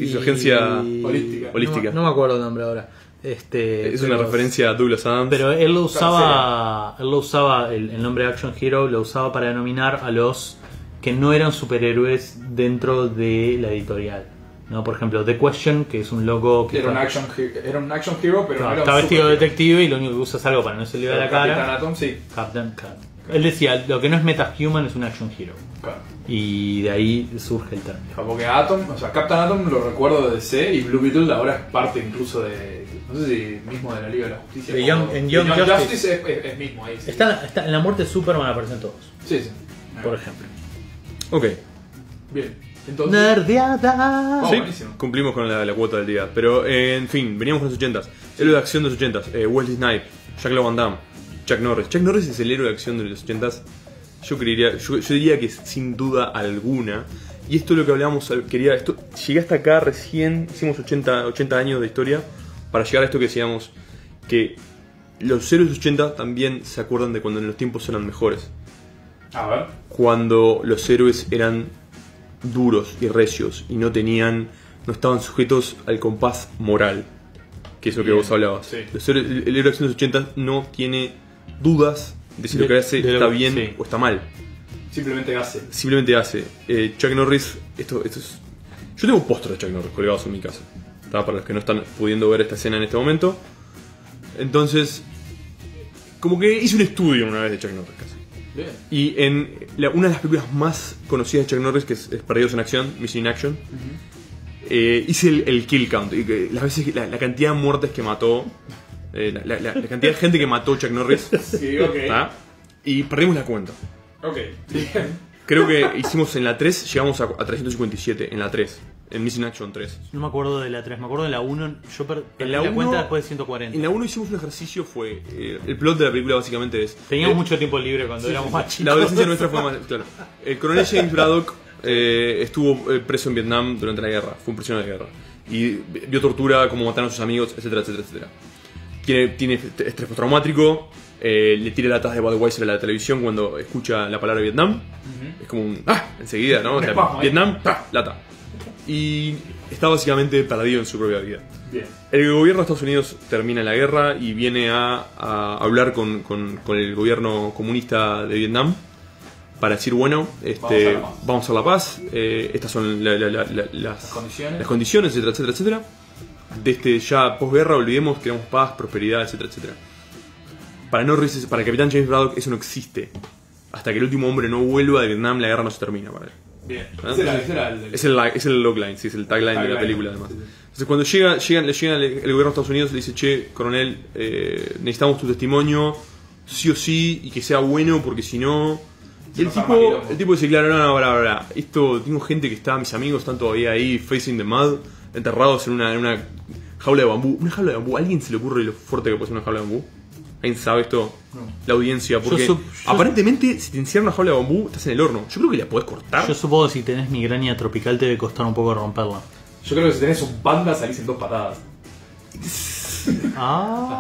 Y su agencia Holística. holística. No me acuerdo el nombre ahora. Es Pero- una referencia a Douglas Adams. Pero él lo usaba, el nombre Action Hero lo usaba para denominar a los que no eran superhéroes dentro de la editorial. ¿No? Por ejemplo, The Question, que es un loco que Era un está, action hero, pero no era está un vestido de superhero. detective y lo único que usa es algo para no se le vea la Capitán cara. Atom, sí. Captain. Él decía, lo que no es metahuman es un Action Hero. Claro. Y de ahí surge el término. Porque Atom, o sea, Captain Atom lo recuerdo de DC y Blue Beetle ahora es parte incluso de. No sé si mismo de la Liga de la Justicia. De o- Young- en Young Justice es mismo ahí. Sí. Está en la muerte de Superman aparecen todos, Sí, sí. por ejemplo. Ok. Bien. Entonces. Nerdeada. Oh, Sí, buenísimo. cumplimos con la cuota del día. Pero en fin, veníamos con los 80s. Héroe de acción de los 80s. Wesley Snipes, Jean-Claude Van Damme, Chuck Norris. Chuck Norris es el héroe de acción de los 80s. Yo diría que sin duda alguna. Y esto es lo que hablábamos. Llegué hasta acá recién. Hicimos 80 años de historia. Para llegar a esto que decíamos. Que los héroes de los 80 también se acuerdan de cuando en los tiempos eran mejores. A ver. Cuando los héroes eran duros y recios y no estaban sujetos al compás moral, que es lo que Bien, vos hablabas. sí. El héroe de acción de los 80 no tiene dudas de si lo que hace de lo está que- bien sí. o está mal. Simplemente hace. Simplemente hace. Chuck Norris, esto es... Yo tengo póster de Chuck Norris colgados en mi casa. ¿Tá? Para los que no están pudiendo ver esta escena en este momento. Entonces, como que hice un estudio una vez de Chuck Norris casi. Bien. Y en una de las películas más conocidas de Chuck Norris, que es Perdidos en Acción, Missing in Action, hice el kill count. Y que las veces, la cantidad de muertes que mató, la cantidad de gente que mató Chuck Norris, Sí, ok. ¿tá? Y perdimos la cuenta. Ok. Bien. Creo que hicimos en la 3, llegamos a 357, en la 3, en Missing Action 3. No me acuerdo de la 3, me acuerdo de la 1. Yo perdí En la la 1, cuenta después de 140. En la 1 hicimos un ejercicio, el plot de la película básicamente es... Teníamos mucho tiempo libre cuando éramos más chicos. La adolescencia nuestra fue más... Claro. El coronel James Braddock estuvo preso en Vietnam durante la guerra. Fue un prisionero de guerra. Y vio tortura, cómo mataron a sus amigos, etcétera, etcétera, etcétera. Tiene estrés postraumático. Le tira latas de Budweiser a la televisión cuando escucha la palabra Vietnam. Es como un... ¡Ah! Enseguida, ¿no? O sea, espasmo ahí. Vietnam, ¡ah! Lata. Y está básicamente perdido en su propia vida. Bien. El gobierno de Estados Unidos termina la guerra y viene a hablar con el gobierno comunista de Vietnam para decir, bueno, vamos a la paz, estas son las condiciones, etcétera, etcétera, etcétera. De ya posguerra, olvidemos, queremos paz, prosperidad, etcétera, etcétera. Para el capitán James Braddock eso no existe. Hasta que el último hombre no vuelva de Vietnam, la guerra no se termina para él. Bien. ¿Ah? Ese era el Es el logline, sí, es el tagline de la Tagline. película además. Sí, sí. Entonces cuando le llega el gobierno de Estados Unidos, le dice, che, coronel, necesitamos tu testimonio, sí o sí, y que sea bueno, porque si no... Y el tipo dice, claro, no, bla. Esto, tengo gente que está, mis amigos están todavía ahí, facing the mud, enterrados en una jaula de bambú. Una jaula de bambú, ¿a alguien se le ocurre lo fuerte que puede ser una jaula de bambú? ¿Alguien sabe esto? No. La audiencia, porque aparentemente si te encierran una jaula de bambú, estás en el horno. Yo creo que la podés cortar. Yo supongo que si tenés migraña tropical te debe costar un poco romperla. Yo creo que si tenés un panda salís en 2 patadas.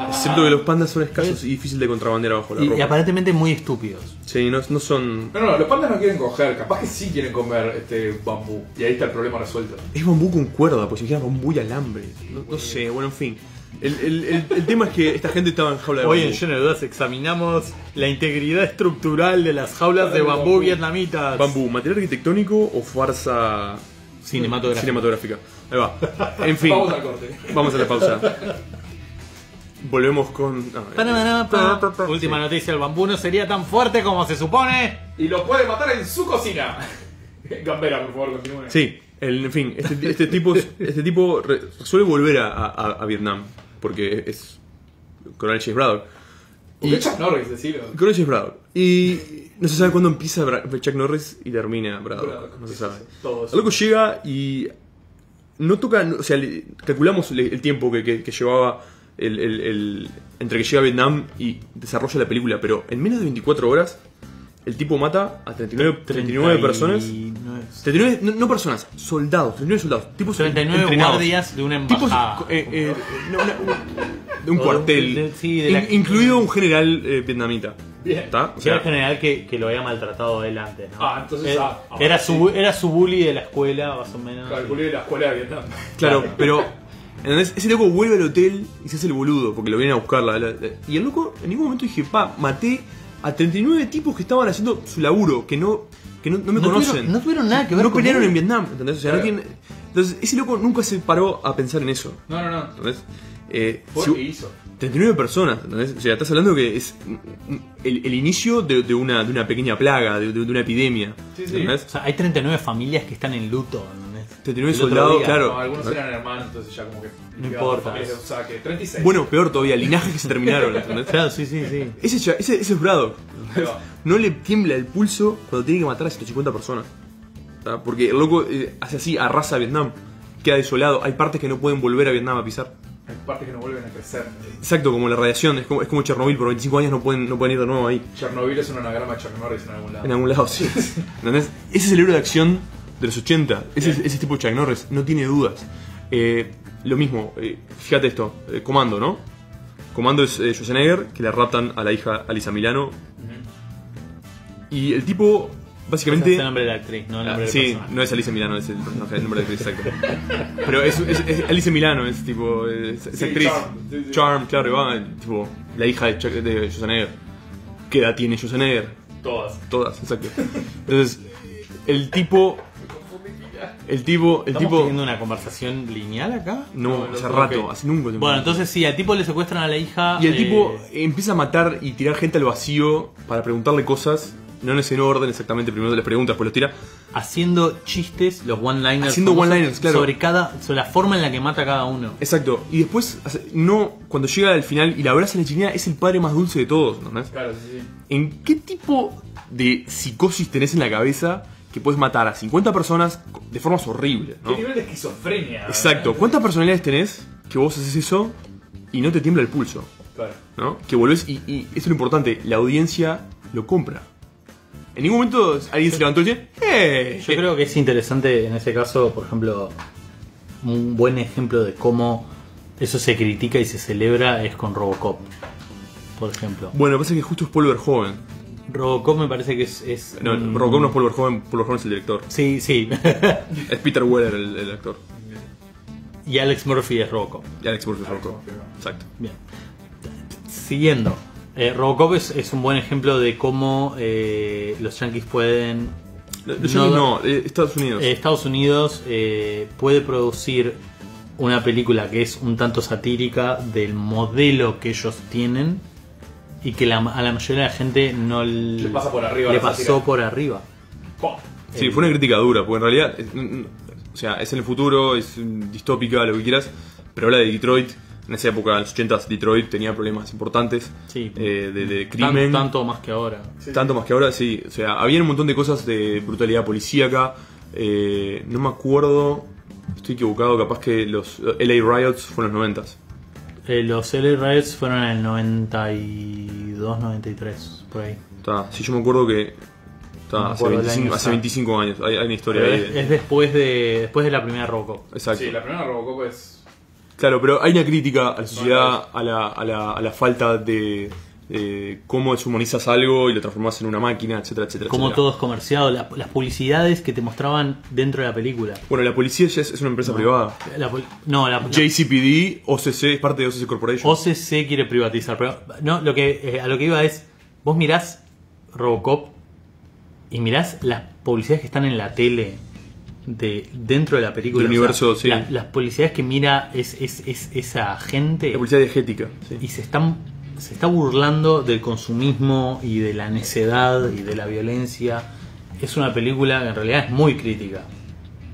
Excepto que los pandas son escasos y difíciles de contrabandear bajo la Y ropa. aparentemente muy estúpidos. Sí, no son... No, los pandas no quieren coger, capaz que sí quieren comer este bambú. Y ahí está el problema resuelto. Es bambú con cuerda, pues si me bambú y alambre. No sé, bueno, en fin. El tema es que esta gente estaba en jaula de Hoy bambú. en Lleno de Dudas examinamos la integridad estructural de las jaulas de bambú vietnamitas. Bambú, ¿material arquitectónico o farsa Cinematográfica. cinematográfica? Ahí va. En fin. Vamos al corte. Vamos a la pausa. Volvemos con... Última noticia, el bambú no sería tan fuerte como se supone. Y lo puede matar en su cocina. Gambera, por favor, continúe. Sí, en fin, este tipo resuelve volver a Vietnam, porque es Coronel Chase Braddock. ¿Por qué Chuck Norris, decilo? Coronel Chase Braddock. Y no se sabe cuándo empieza Chuck Norris y termina Braddock. No se sabe. Todos. El loco llega y no toca, o sea, calculamos el tiempo que llevaba entre que llega a Vietnam y desarrolla la película, pero en menos de 24 horas el tipo mata a 39 personas. 39, no personas, soldados, 39 soldados. Tipos 39 entrenados. guardias de una embajada. De un cuartel. Incluido un general vietnamita. Bien. ¿Está? O Era sea, el general que lo había maltratado él antes, ¿no? Entonces... Era su bully de la escuela, más o menos. Calculé de la escuela de Vietnam. claro, pero ¿entendés? Ese loco vuelve al hotel y se hace el boludo porque lo vienen a buscar. Y el loco, en ningún momento dije, maté a 39 tipos que estaban haciendo su laburo, que no me conocen. No tuvieron nada que ver No con pelearon él. en Vietnam, ¿entendés? O sea, no tienen... Entonces, ese loco nunca se paró a pensar en eso. No. ¿Entendés? ¿Por qué hizo? 39 personas, ¿entendés? O sea, estás hablando que es el inicio de una pequeña plaga, de una epidemia. Sí. ¿Entendés? O sea, hay 39 familias que están en luto, ¿entendés? 39 El otro soldados, día, claro. No, algunos eran hermanos, entonces ya como que... No importa. familias de un saque. 36. Bueno, peor todavía, linajes que se terminaron, ¿entendés? Claro, sí. Ese es Braddock. Ahí va. No le tiembla el pulso cuando tiene que matar a 150 personas. ¿Tá? Porque el loco hace así, arrasa a Vietnam. Queda desolado. Hay partes que no pueden volver a Vietnam a pisar. Hay partes que no vuelven a crecer. Exacto, como la radiación. Es como Chernobyl. Por 25 años no pueden ir de nuevo ahí. Chernobyl es un anagrama de Chuck Norris en algún lado. En algún lado, sí. ¿Entendés? Ese es el héroe de acción de los 80. Ese tipo Chuck Norris. No tiene dudas. Lo mismo. Fíjate esto. Comando, ¿no? Comando es Schwarzenegger, que le raptan a la hija Alyssa Milano. Y el tipo, básicamente... Es el nombre de la actriz, no el nombre del sí, personaje. no es Alyssa Milano, es el personaje, el nombre de la actriz, exacto. Pero es Alyssa Milano, es tipo... Es Sí, actriz. Charm, sí. Charm, claro, va, tipo, la hija de Schwarzenegger. ¿Qué edad tiene Schwarzenegger? Todas. Exacto. Entonces, el tipo... ¿Estamos teniendo una conversación lineal acá? No, hace ok. rato, hace nunca. Bueno, entonces sí, al tipo le secuestran a la hija. Y el tipo empieza a matar y tirar gente al vacío para preguntarle cosas. No en ese orden exactamente, primero les preguntas, después los tira. Haciendo chistes, los one-liners. Haciendo famosos, one-liners, claro. sobre la forma en la que mata a cada uno. Exacto. Y después, cuando llega al final y la abraza a la chilena, es el padre más dulce de todos, ¿no? Claro, sí. ¿En qué tipo de psicosis tenés en la cabeza que puedes matar a 50 personas de formas horribles, ¿no? ¿Qué nivel de esquizofrenia? Exacto. ¿Cuántas personalidades tenés que vos haces eso y no te tiembla el pulso? Claro. ¿No? Que volvés y esto es lo importante, la audiencia lo compra. En ningún momento alguien se levantó y dice, ¡eh! Yo creo que es interesante en ese caso, por ejemplo, un buen ejemplo de cómo eso se critica y se celebra es con Robocop, por ejemplo. Bueno, pasa que justo es Paul Verhoeven. Robocop me parece que es No, Robocop no es Paul Verhoeven es el director. Sí. Es Peter Weller el actor. Y Alex Murphy es Robocop. Y Alex Murphy es Robocop. Exacto. Bien. Siguiendo. Robocop es un buen ejemplo de cómo los yankees pueden... Estados Unidos. Estados Unidos puede producir una película que es un tanto satírica del modelo que ellos tienen y que a la mayoría de la gente no Le pasa por arriba le la pasó sátira. por arriba. ¡Pum! Sí, fue una crítica dura, porque en realidad, o sea, es en el futuro, es distópica, lo que quieras, pero habla de Detroit. En esa época, en los 80s, Detroit tenía problemas importantes Sí. de crimen. Tanto más que ahora. Tanto más que ahora, sí. O sea, había un montón de cosas de brutalidad policíaca. No me acuerdo, estoy equivocado, capaz que los LA Riots fueron en los 90s. Los LA Riots fueron en el 92, 93, por ahí. Sí, yo me acuerdo que No me hace, acuerdo el 25, año hace 25 años. Hay una historia Pero ahí. es después de la primera Robocop. Exacto. Sí, la primera Robocop es... Claro, pero hay una crítica a la sociedad, a la falta de cómo deshumanizas algo y lo transformas en una máquina, etcétera, etcétera. Como etcétera. todo es comerciado, las publicidades que te mostraban dentro de la película. Bueno, la policía ya es una empresa privada. La JCPD, OCC, es parte de OCC Corporation. OCC quiere privatizar, pero no, a lo que iba es, vos mirás Robocop y mirás las publicidades que están en la tele dentro de la película. Del universo, sí. Las publicidades que mira es esa gente. La publicidad diegética. Sí. Y se está burlando del consumismo y de la necedad y de la violencia. Es una película que en realidad es muy crítica.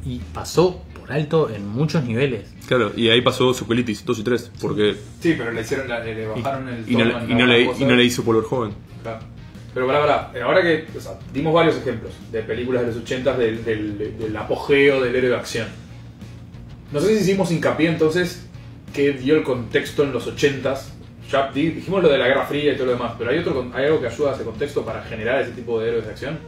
Y pasó por alto en muchos niveles. Claro, y ahí pasó Socolitis 2 y 3. Porque Sí, pero le bajaron el y no le hizo Paul Verhoeven. Claro. Pero pará, ahora que dimos varios ejemplos de películas de los 80 del apogeo del héroe de acción. No sé si hicimos hincapié entonces que dio el contexto en los 80s. Ya dijimos lo de la Guerra Fría y todo lo demás, pero ¿hay algo que ayuda a ese contexto para generar ese tipo de héroes de acción?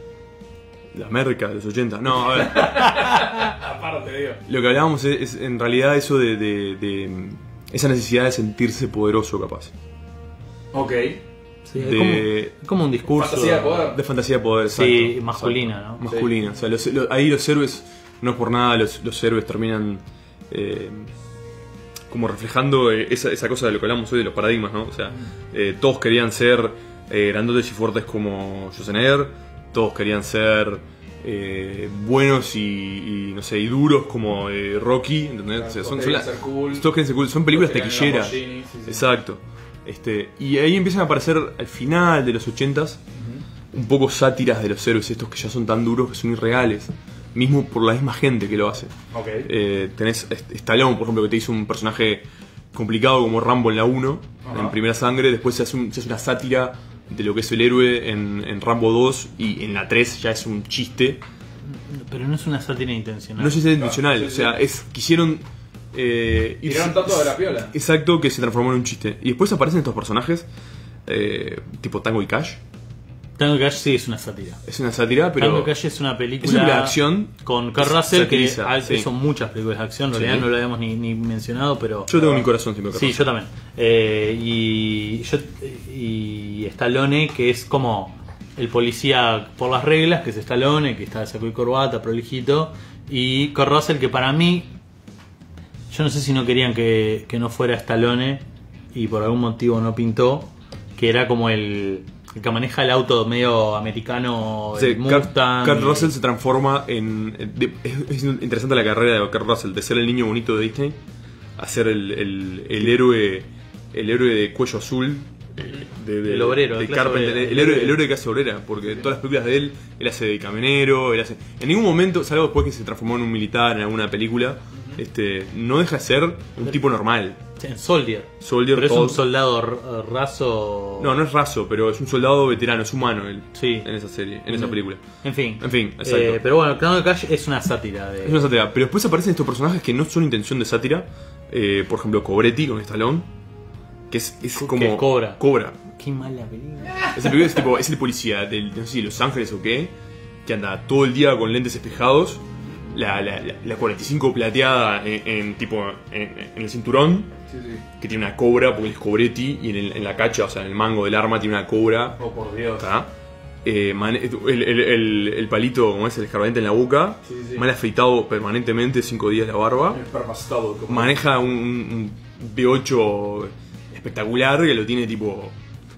La merca de los 80. No, a ver. Aparte, digo. Lo que hablábamos es en realidad eso de esa necesidad de sentirse poderoso, capaz. Ok. Sí, es como un discurso Fantasía de poder. De fantasía de poder, sí, exacto. masculina, ¿no? Masculina. Sí. O sea, ahí los héroes, no es por nada, los héroes terminan como reflejando esa cosa de lo que hablamos hoy de los paradigmas, ¿no? O sea, todos querían ser grandotes y fuertes como Schwarzenegger, todos querían ser buenos y no sé, y duros como Rocky, ¿entendés? O sea, todos querían ser cool, son películas tequilleras. Sí. Exacto. Y ahí empiezan a aparecer al final de los 80s un poco sátiras de los héroes estos que ya son tan duros que son irreales, mismo por la misma gente que lo hace. Okay. Tenés Stallone, por ejemplo, que te hizo un personaje complicado como Rambo en la 1, en Primera Sangre. Después se hace una sátira de lo que es el héroe en Rambo 2, y en la 3 ya es un chiste. Pero no es una sátira intencional. No es intencional, o sea, quisieron tiraron tanto de la piola. Exacto, que se transformó en un chiste. Y después aparecen estos personajes tipo Tango y Cash. Tango y Cash sí es una sátira. Es una sátira, pero Tango y Cash es una película, es una de acción con Kurt Russell, satiriza, que son muchas películas de acción. En realidad no lo habíamos ni mencionado, pero yo tengo mi corazón siempre. Sí, yo también. Y Stallone, que es como el policía por las reglas, que es Stallone, que está de saco y corbata, prolijito. Y Kurt Russell, que para mí, yo no sé si no querían que no fuera Stallone y por algún motivo no pintó, que era como el que maneja el auto medio americano, sí, el Mustang. Kurt Russell se transforma es interesante la carrera de Kurt Russell, de ser el niño bonito de Disney a ser el héroe de cuello azul, el obrero, de Carpenter, el héroe de clase obrera, porque en todas las películas de él hace de camionero, en ningún momento, salvo después que se transformó en un militar en alguna película, no deja de ser un tipo normal. En Soldier, pero es un soldado raso. No es raso, pero es un soldado veterano, es humano él. Sí. En esa serie, en esa película. En fin, exacto. Pero bueno, Tango y Cash es una sátira. Es una sátira, pero después aparecen estos personajes que no son intención de sátira. Por ejemplo, Cobretti con Stallone, que es como. Que Cobra. Qué mala película. Esa película es el policía de no sé si Los Ángeles o qué, que anda todo el día con lentes espejados, la 45 plateada en el cinturón, que tiene una cobra porque él es Cobretti, y en la cacha, o sea, en el mango del arma tiene una cobra. Oh, por Dios. El palito, como es el escarbadiente en la boca, mal afeitado permanentemente, 5 días la barba. Maneja un V8 espectacular que lo tiene tipo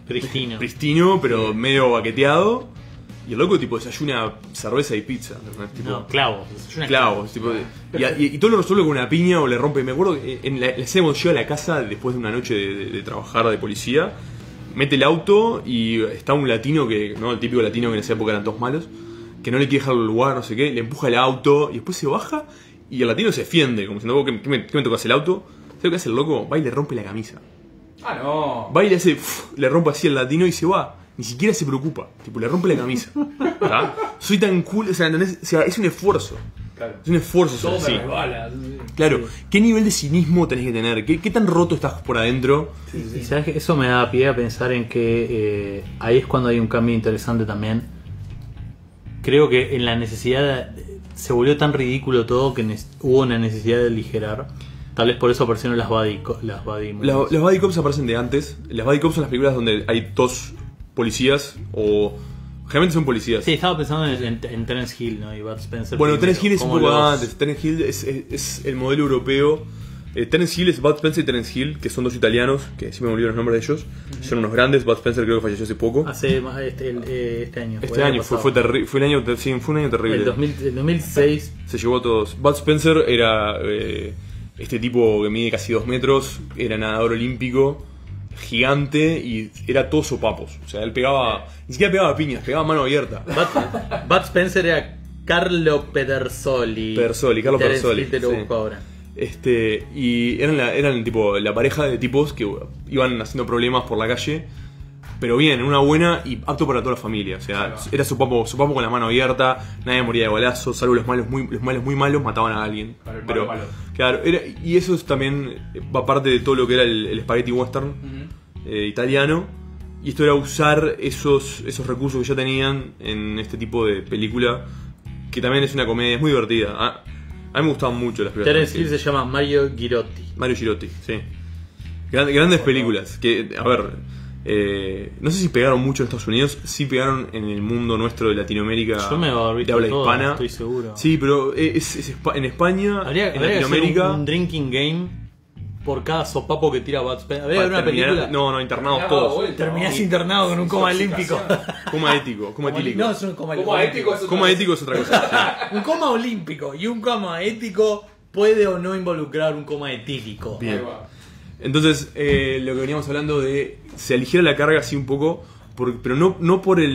pristino, pero medio baqueteado. Y el loco tipo desayuna cerveza y pizza. Tipo, no, clavos. Clavos. Tipo, y todo lo resuelve con una piña o le rompe. Me acuerdo que en la escena llega a la casa después de una noche de trabajar de policía. Mete el auto y está un latino que, ¿no? El típico latino que en esa época eran todos malos, que no le quiere dejar el lugar, no sé qué, le empuja el auto y después se baja y el latino se defiende, como diciendo, ¿qué me tocas el auto? ¿Sabes lo que hace el loco? Va y le rompe la camisa. Ah, no. Va y le rompe así el latino y se va. Ni siquiera se preocupa. Tipo, le rompe la camisa. ¿Tá? Soy tan cool, o sea, ¿entendés? O sea, es un esfuerzo. Claro. Es un esfuerzo. Todo sí. me resbala. Claro. ¿Qué nivel de cinismo tenés que tener? ¿Qué tan roto estás por adentro? Y sabes que eso me da pie a pensar en que ahí es cuando hay un cambio interesante también. Creo que en la necesidad se volvió tan ridículo todo que hubo una necesidad de aligerar. Tal vez por eso aparecieron las buddy cops aparecen de antes. Las buddy cops son las películas donde hay dos policías o... Generalmente son policías. Sí, estaba pensando en Terence Hill, ¿no? Y Bud Spencer. Bueno, Terence Hill es un poco antes. Terence Hill es el modelo europeo Terence Hill es Bud Spencer y Terence Hill, que son dos italianos, que sí me olvidé los nombres de ellos. Son unos grandes. Bud Spencer creo que falleció hace poco. Hace este año. Este año fue un año terrible. El 2006. Se llevó a todos. Bud Spencer era este tipo que mide casi 2 metros, era nadador olímpico, gigante y era todo sopapos. O sea, él pegaba, ni siquiera pegaba piñas, pegaba mano abierta. Bud Spencer era Carlo Pedersoli. Carlo Pedersoli. Te lo Sí. busco ahora. Y eran tipo la pareja de tipos que iban haciendo problemas por la calle, pero bien, una buena y apto para toda la familia. O sea, era su papo con la mano abierta, nadie moría de balazos, salvo los malos muy malos mataban a alguien. Pero malo. Claro, y eso también va parte de todo lo que era el spaghetti western italiano. Y esto era usar esos recursos que ya tenían en este tipo de película, que también es una comedia, es muy divertida. A mí me gustaban mucho las películas. Terence Hill se llama Mario Girotti. Mario Girotti, sí. Grandes películas. Que, a ver, no sé si pegaron mucho en Estados Unidos, sí pegaron en el mundo nuestro de Latinoamérica. Yo me he visto de habla todo, hispana. estoy seguro. Sí, pero en España, Habría en que hacer Latinoamérica. un drinking game por cada sopapo que tira Bud Spencer. Habría que ver una película. No, internados todos. Terminás internado con un coma olímpico. Coma ético, coma etílico. No, es un coma Coma ético es Coma ético es otra cosa. Un coma olímpico y un coma ético puede o no involucrar un coma etílico. Bien. Ahí va. Entonces, lo que veníamos hablando de. Se aligera la carga así un poco, pero no por lo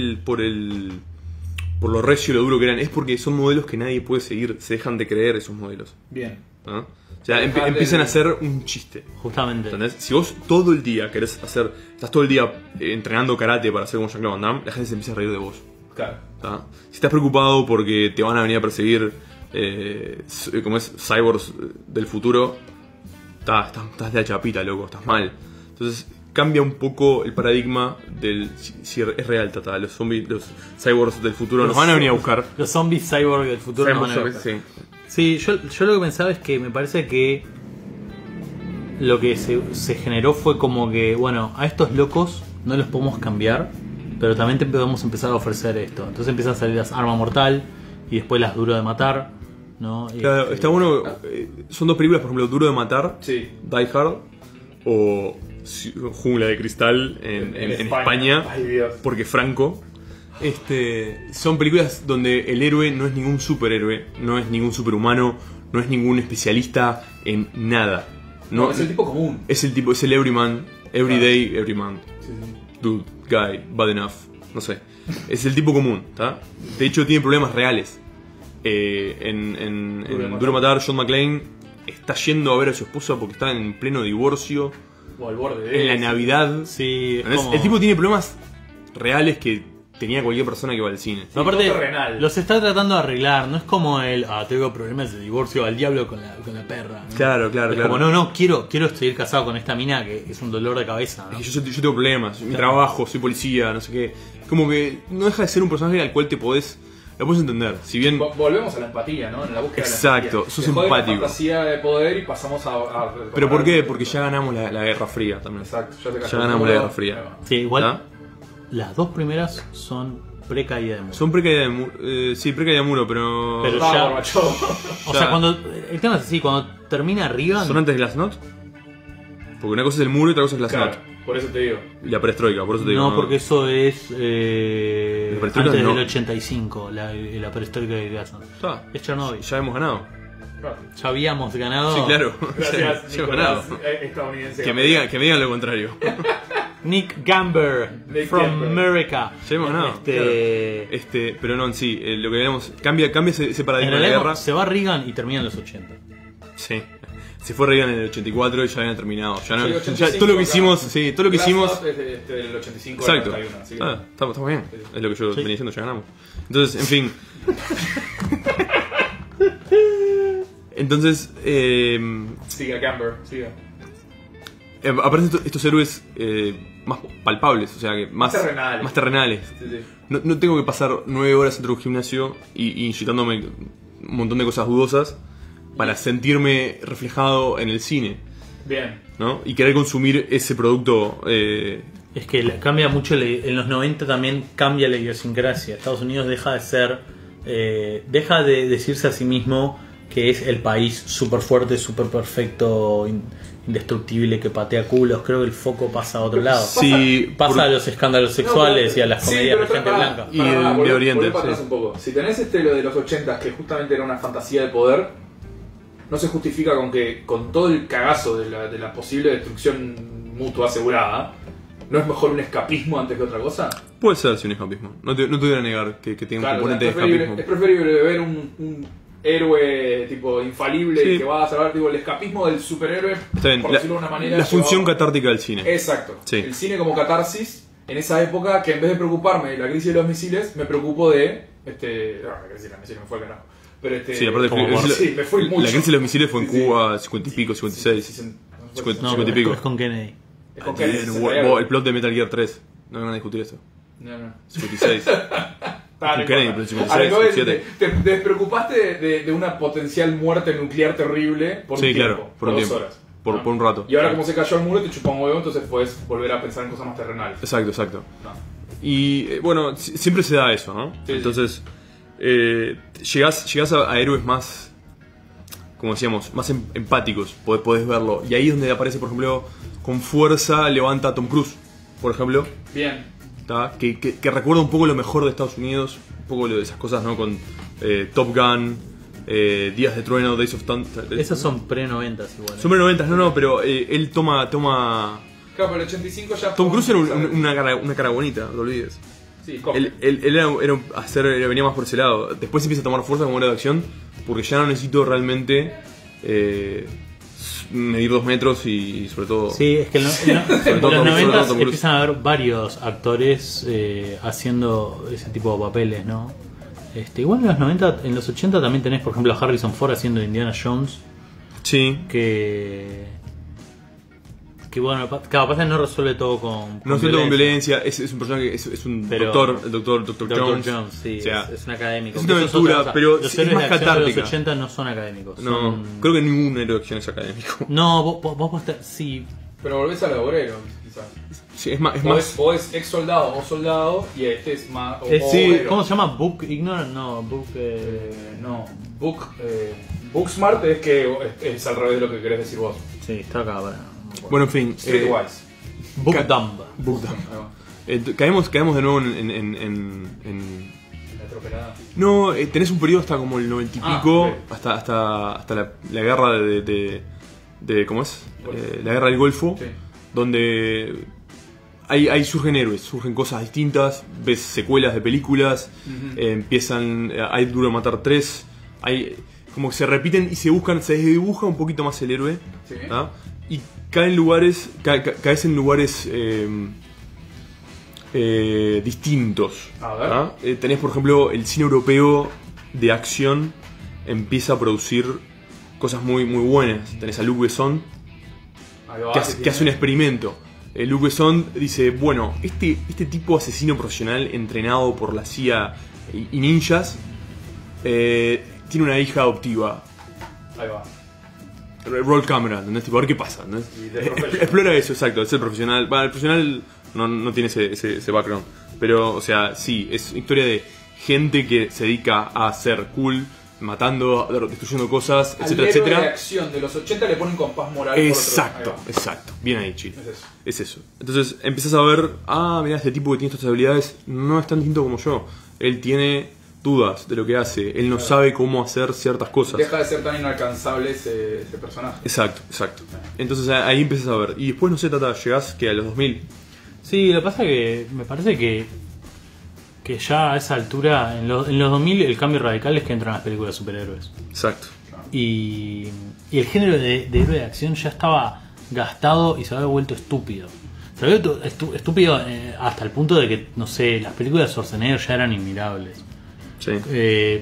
recio y lo duro que eran, es porque son modelos que nadie puede seguir, se dejan de creer esos modelos. Bien. ¿No? O sea, empiezan a hacer un chiste. Justamente. ¿Entendés? Si vos todo el día estás todo el día entrenando karate para ser como Jean-Claude Van Damme, la gente se empieza a reír de vos. Claro. ¿Tá? Si estás preocupado porque te van a venir a perseguir como es cyborgs del futuro, estás de la chapita, loco, estás mal. Entonces cambia un poco el paradigma del si es real, tata. Los cyborgs del futuro nos van a venir a buscar. Los zombies cyborg del futuro nos van a buscar. Sí. Sí, yo lo que pensaba es que me parece que lo que se generó fue como que, bueno, a estos locos no los podemos cambiar, pero también te podemos empezar a ofrecer esto. Entonces empiezan a salir las Arma Mortal y después las Duro de Matar, ¿no? Claro, está bueno. Son dos películas, por ejemplo, Duro de Matar, Sí. Die Hard, o Jungla de Cristal en España, Ay, Dios. porque Franco. Son películas donde el héroe no es ningún superhéroe, no es ningún superhumano, no es ningún especialista en nada. No, es el tipo común. Es el everyman, everyday everyman. Sí, sí. Dude, guy, bad enough, no sé. Es el tipo común, ¿tá? De hecho tiene problemas reales. En Duro de Matar, John McClane está yendo a ver a su esposa porque está en pleno divorcio, O al borde de en la Navidad. Sí, es ¿Entendés? como... El tipo tiene problemas reales que tenía cualquier persona que va al cine. No, aparte, todo terrenal. los está tratando de arreglar, no es como tengo problemas de divorcio, al diablo con la perra, ¿no? Claro. Es como, no, quiero seguir casado con esta mina que es un dolor de cabeza, ¿no? Es que yo tengo problemas, mi trabajo, soy policía, no sé qué. Es como que no deja de ser un personaje al cual lo podés entender. Si bien. Volvemos a la empatía, ¿no? En la búsqueda Exacto, de la empatía. sos Dejó de la empático. fantasía de poder y pasamos a ¿Pero por qué? Porque ya ganamos la Guerra Fría también. Exacto, Ya ganamos la Guerra Fría. Sí, igual ¿Ah? las dos primeras son pre-caída de muro. Son precaída de muro. Sí, precaída de muro, pero. Pero Ah, ya- Gorbachev. O ya- sea, el tema es así, cuando termina Reagan, ¿Son antes de Glasnost? Porque una cosa es el muro y otra cosa es Claro, Glasnost. por eso te digo. Y la perestroika, por eso te digo. no, porque eso es La antes perestroika no. del 85, la perestroika de Glasnost. Está. Es Chernobyl. Ya hemos ganado. Claro. Ya habíamos ganado. Sí, claro. Gracias, Ya hemos Nicolás, ganado. estadounidense. Que me digan lo contrario. Nick Gamber Nick from Gamber. America. Ya hemos ganado. Pero no, en sí, lo que veamos. Cambia ese En paradigma de la realidad guerra. se va Reagan y termina en los 80. Sí. Se fue Reagan en el 84 y ya habían terminado. Ya no, Sí, ya 85, todo lo que claro. hicimos, sí, todo lo que hicimos. Glasnost es del 85 Exacto. al 91, así que- Estamos bien. Es lo que yo Sí. venía diciendo, ya ganamos. Entonces, en fin. Entonces, Siga Gamber, siga. aparecen estos héroes más palpables, o sea, que más Terrenales. más terrenales. Sí, sí. No tengo que pasar 9 horas dentro de un gimnasio y inyectándome un montón de cosas dudosas para sentirme reflejado en el cine, Bien. ¿no? Y querer consumir ese producto. Es que cambia mucho, en los 90 también cambia la idiosincrasia. Estados Unidos deja de ser, deja de decirse a sí mismo que es el país súper fuerte, súper perfecto, indestructible, que patea culos. Creo que el foco pasa a otro lado. Sí, pasa a los escándalos sexuales y a las comedias de gente blanca. Y en Medio Oriente, para atrás sí. un poco. Si tenés lo de los 80, que justamente era una fantasía de poder, no se justifica con todo el cagazo de la posible destrucción mutua asegurada. ¿No es mejor un escapismo antes que otra cosa? Puede ser, sí, un escapismo. No te voy a negar que tenga un componente de escapismo. Es preferible ver un héroe tipo infalible Sí. que va a salvar, tipo, el escapismo del superhéroe, Está bien, por decirlo de una manera. la función llevado- catártica del cine. Exacto. Sí. El cine como catarsis, en esa época, que en vez de preocuparme de la crisis de los misiles, me preocupo de... la crisis de los misiles me fue al carajo. Pero Sí, aparte sí, me fui mucho. la crisis de los misiles fue en Sí, sí. Cuba, 50 y pico, 56. Sí, sí, sí. 50 No, 50 y pico. es con Kennedy. Es con Kennedy, El, 60 el plot de Metal Gear 3. No van a discutir eso. No. 56. Ah, no Kennedy, importa. pero 56, A lo que voy es, 57. te despreocupaste de una potencial muerte nuclear terrible por Sí, un tiempo, claro, por un 2 tiempo. horas. Por un rato. Y ahora como se cayó el muro te chupa un huevo, entonces puedes volver a pensar en cosas más terrenales. Exacto. No. Y bueno, siempre se da eso, ¿no? Sí, Entonces, llegás a héroes más, como decíamos, más empáticos, podés verlo. Y ahí es donde aparece, por ejemplo, con fuerza levanta a Tom Cruise, por ejemplo, Bien. ¿tá? Que recuerda un poco lo mejor de Estados Unidos, un poco de esas cosas, ¿no? Con Top Gun, Días de Trueno, Days of Thunder. Esos son pre-90 igual. Son 90, no, pero él toma... Claro, pero el 85 ya... Tom Cruise era ¿sabes? una cara bonita, no lo olvides. Sí, coge. Él venía más por ese lado. Después empieza a tomar fuerza como héroe de acción, porque ya no necesito realmente medir 2 metros y sobre todo... Sí, es que en todo los Tom Cruise, 90 Tom Cruise. empiezan a haber varios actores haciendo ese tipo de papeles, ¿no? Igual en los 90, en los 80 también tenés, por ejemplo, a Harrison Ford haciendo Indiana Jones, Sí. que bueno, capaz no resuelve todo con No suelta con violencia, es un personaje, es un Pero- doctor, el doctor Dr. Jones. Jones, sí, O sea, es un académico. es una Que eso aventura, otra cosa. pero los es héroes más de acción de catártica. los 80 no son académicos. No, son- creo que ningún héroe de acción es académico. No, vos sí. Pero volvés al obrero, quizás. Sí, es más... Vos es ex soldado o soldado y este es más... o Sí, obrero. ¿cómo se llama? Book Ignorant? No, Book... No, Booksmart es que es al revés de lo que querés decir vos. Sí, está acá para... Bueno, en fin. Streetwise. Book Dumb. Caemos de nuevo en La atropelada. no, tenés un periodo hasta como el 90 y pico, ok. hasta la guerra de ¿cómo es? La guerra del Golfo, Sí. donde ahí surgen héroes, surgen cosas distintas, ves secuelas de películas, empiezan, hay Duro de Matar 3, hay como que se repiten y se desdibuja un poquito más el héroe, Sí. ¿tá? Y caes en lugares distintos. A ver. ¿tá? Tenés, por ejemplo, el cine europeo de acción empieza a producir cosas muy, muy buenas. Tenés a Luc Besson, Ahí va, que hace un experimento. Luc Besson dice, bueno, este tipo asesino profesional entrenado por la CIA y ninjas tiene una hija adoptiva. Ahí va. Roll camera, ¿entendés? Tipo, a ver qué pasa, ¿entendés? Y de professional. Explora eso, exacto, es el profesional. Bueno, el profesional no tiene ese background. Pero, o sea, sí, es historia de gente que se dedica a ser cool, matando, destruyendo cosas, Al etcétera, héroe de etcétera. acción de los 80 le ponen compás moral. Exacto, por otro. Ahí exacto. Bien ahí, Chile. Es eso. Es eso. Entonces empiezas a ver, mirá, este tipo que tiene estas habilidades no es tan distinto como yo. Él tiene dudas de lo que hace, él no sabe cómo hacer ciertas va. cosas. Deja de ser tan inalcanzable ese personaje. Exacto. Entonces ahí empiezas a ver. Y después, no sé, Tata, llegás que a los 2000. Sí, lo que pasa es que me parece que ya a esa altura, en los 2000, el cambio radical es que entran las películas de superhéroes. Exacto. Y el género de héroe de acción ya estaba gastado y se había vuelto estúpido. Se había vuelto estúpido hasta el punto de que, no sé, las películas de Schwarzenegger ya eran inmirables. Sí.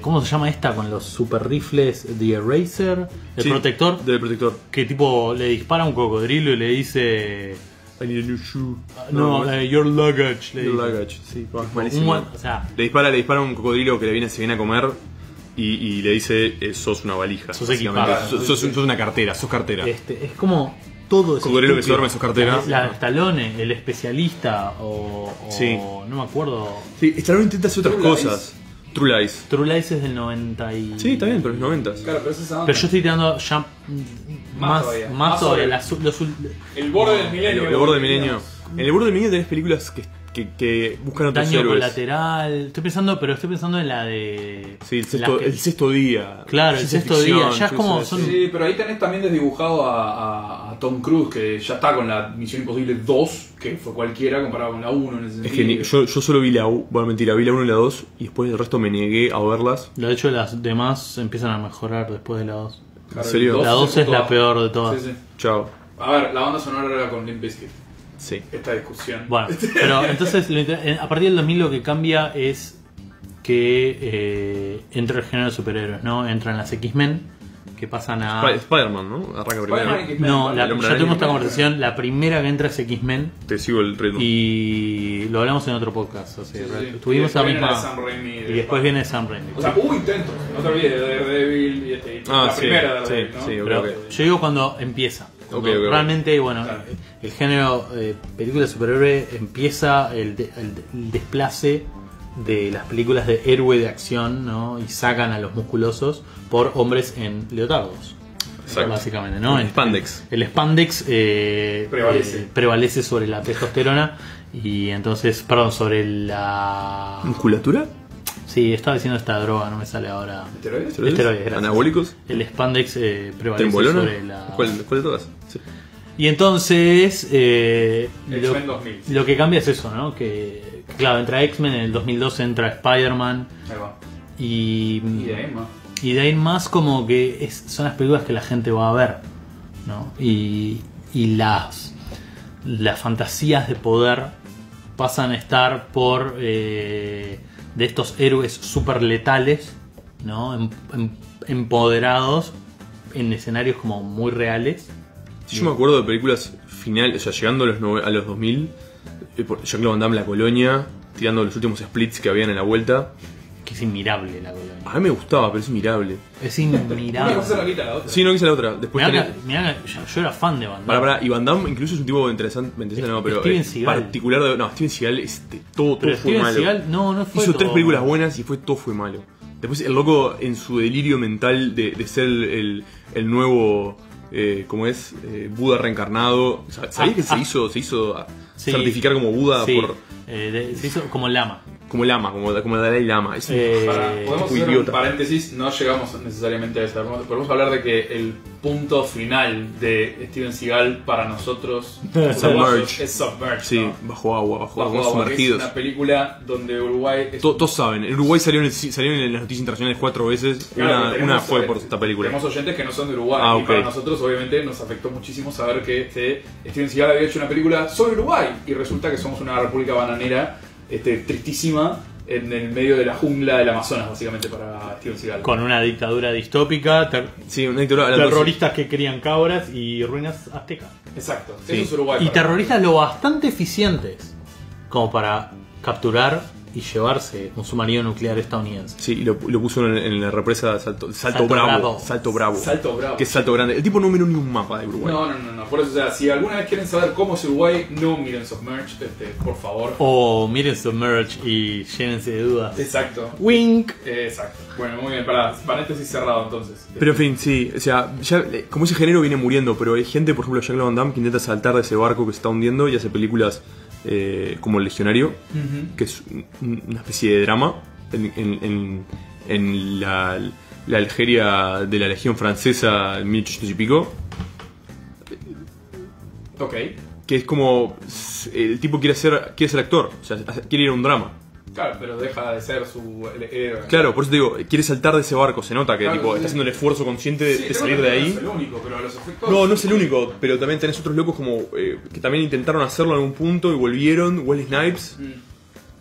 ¿Cómo se llama esta con los super rifles? The Eraser, el Sí, protector, Del protector. que tipo le dispara a un cocodrilo y le dice... I need a new shoe. Your luggage. Le Your dice. luggage. Sí, Un malísimo. o sea, Le dispara a un cocodrilo que se viene a comer y le dice, sos una valija. Sos básicamente. equipado. Sos una cartera, sos cartera. es como todo ese Cocodrilo que se estúpido. duerme en su cartera. La Stallone, el especialista o Sí. no me acuerdo. Sí, Stallone intenta hacer otras True Lies. cosas. True Lies. True Lies es del 90 y... Sí, está bien, pero es 90. Claro, pero es esa onda. Pero yo estoy tirando ya más todavía. más Más todavía. sobre- El borde del milenio. El borde del milenio. En el borde del milenio tenés películas que buscan otros Daño héroes. colateral. Estoy pensando en la de... Sí, el las que- sexto día. Claro, el Ciencia sexto ficción, día, ya es como cosas son- así. Sí, pero ahí tenés también desdibujado a Tom Cruise, que ya está con la Misión Imposible 2, que fue cualquiera comparado con la 1 en ese Es sentido. que yo solo vi la 1, bueno, mentira, vi la 1 y la 2 y después el resto me negué a verlas. De hecho, las demás empiezan a mejorar después de la 2. Claro, ¿En serio? el La 2 se es fue la toda. peor de todas. Sí, sí. Chao. A ver, la banda sonora era con Limp Bizkit. Sí. Esta discusión. Bueno, pero entonces a partir del 2000 lo que cambia es que entra el género de superhéroes, ¿no? Entran las X-Men, que pasan a... Spider-Man, ¿no? Arranca primero. Spider-Man y X-Men. No, El ya Hombre tuvimos Araña. esta conversación. La primera que entra es X-Men Te sigo el ritmo. y lo hablamos en otro podcast. O sea, Sí, sí. tuvimos Y la después viene la de misma... Sam Raimi Y después viene Sam Raimi. O sea, hubo intentos, no te olvides de Daredevil y la sí, primera sí, Daredevil, ¿no? sí, ok. Pero yo digo cuando empieza. Cuando Ok, ok. realmente, bueno, Claro. el género película de superhéroe empieza el desplace de las películas de héroe de acción, ¿no? Y sacan a los musculosos por hombres en leotardos. Exacto. Básicamente, ¿no? El spandex. El spandex Prevalece. sobre la testosterona y entonces, perdón, sobre la... ¿Musculatura? Sí, estaba diciendo esta droga, no me sale ahora. ¿Esteroides? Esteroides, gracias. ¿Anabólicos? El spandex prevalece ¿Trembolona? sobre la... ¿Cuál de todas? Sí. Y entonces X-Men 2000. lo que cambia es eso, ¿no? Que claro, entra X-Men, en el 2002 entra Spider-Man Ahí va. y Y de ahí más. y de ahí en más como que son las películas que la gente va a ver, ¿no? Y las fantasías de poder pasan a estar por de estos héroes super letales, ¿no? Empoderados en escenarios como muy reales. Sí, yo me acuerdo de películas finales, o sea, llegando a los 2000, Jean-Claude Van Damme, La Colonia, tirando los últimos splits que habían en la vuelta. Que es inmirable la colonia. A mí me gustaba, pero es mirable. Es Una inmirable. cosa no quita la otra. Sí, no quise la otra. Después Mirá tenés... que- mirá que yo era fan de Van Damme. Pará, y Van Damme incluso es un tipo interesante, no, pero Steven Seagal. particular de... No, Steven Seagal, todo Pero fue Steven malo. Seagal no fue Hizo todo 3 películas malo. buenas y todo fue malo. Después el loco en su delirio mental de ser el nuevo, ¿cómo es? Buda reencarnado. ¿Sabías que se hizo Sí. certificar como Buda Sí, por se hizo como lama. como Lama, como el Dalai Lama? Es un- Podemos tipo hacer idiota. un paréntesis, no llegamos necesariamente a eso. Podemos hablar de que el punto final de Steven Seagal para nosotros Submerge. es Submerge. Sí, ¿no? bajo agua, Bajo como agua, que es sumergidos. una película donde Uruguay es Todos saben, en Uruguay salió en las noticias internacionales 4 veces. Claro, pero Una tenemos, fue por esta película. Tenemos oyentes que no son de Uruguay. Ah, Y ok. para nosotros, obviamente, nos afectó muchísimo saber que Steven Seagal había hecho una película sobre Uruguay. Y resulta que somos una república bananera tristísima en el medio de la jungla del Amazonas, básicamente, para Steven Seagal. Con una dictadura distópica, Sí, una dictadura hablando terroristas que crían cabras y ruinas aztecas. Exacto. Sí. Eso es Uruguay. Y para terroristas lo bastante eficientes como para capturar y llevarse un submarino nuclear estadounidense. Sí, y lo puso en la represa Salto Salto Bravo. Bravo. Salto Bravo. Salto Bravo. Que es Salto Grande. El tipo no miró ni un mapa de Uruguay. No. Por eso, o sea, si alguna vez quieren saber cómo es Uruguay, no miren Submerge, por favor. O miren Submerge y llénense de dudas. Exacto. Wink. Exacto. Bueno, muy bien. Para paréntesis cerrado, entonces. Pero en fin, sí, o sea, ya, como ese género viene muriendo, pero hay gente, por ejemplo, Jean-Claude Van Damme, que intenta saltar de ese barco que se está hundiendo y hace películas como El Legionario, que es una especie de drama en la Algeria de la Legión Francesa en 1800 y pico, Ok. que es como el tipo quiere ser actor, o sea, quiere ir a un drama. Claro, pero deja de ser su héroe. Claro, por eso te digo, quiere saltar de ese barco, se nota que Claro, tipo, sí. está haciendo el esfuerzo consciente de, Sí, de salir de ahí. No es el único, pero los efectos. No es el único, pero también tenés otros locos como que también intentaron hacerlo en algún punto y volvieron. Wesley Snipes.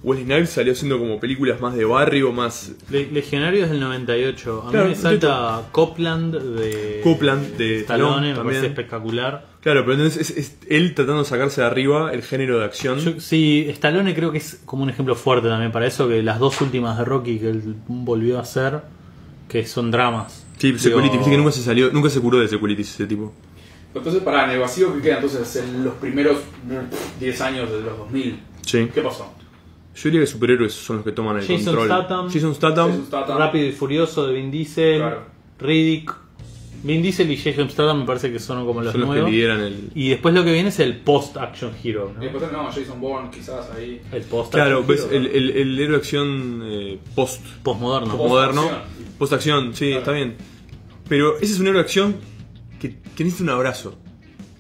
Wesley Snipes salió haciendo como películas más de barrio, más Legionarios del 98. A Claro, mí me salta Copland de Copland de Stallone, me también. parece espectacular. Claro, pero entonces es él tratando de sacarse de arriba el género de acción. Sí, Stallone creo que es como un ejemplo fuerte también para eso, que las dos últimas de Rocky que él volvió a hacer, que son dramas. Sí, Digo, Security, viste que nunca se curó de Security ese tipo. Entonces, en el vacío que queda entonces en los primeros 10 años de los 2000, Sí. ¿qué pasó? Yo diría que superhéroes son los que toman el Jason control. Statham. Jason Statham. Jason Statham. Rápido y Furioso de Vin Diesel, Claro. Riddick. Vin Diesel y Jason Statham me parece que son como los Son los que nuevos. lideran el... Y después lo que viene es el post-action hero, Y ¿no? después tenemos Jason Bourne, quizás ahí. El post-action Claro, ves, hero. el héroe de acción Postmoderno. moderno, Post-acción. post-acción, sí, Claro. está bien. Pero ese es un héroe de acción que necesita un abrazo.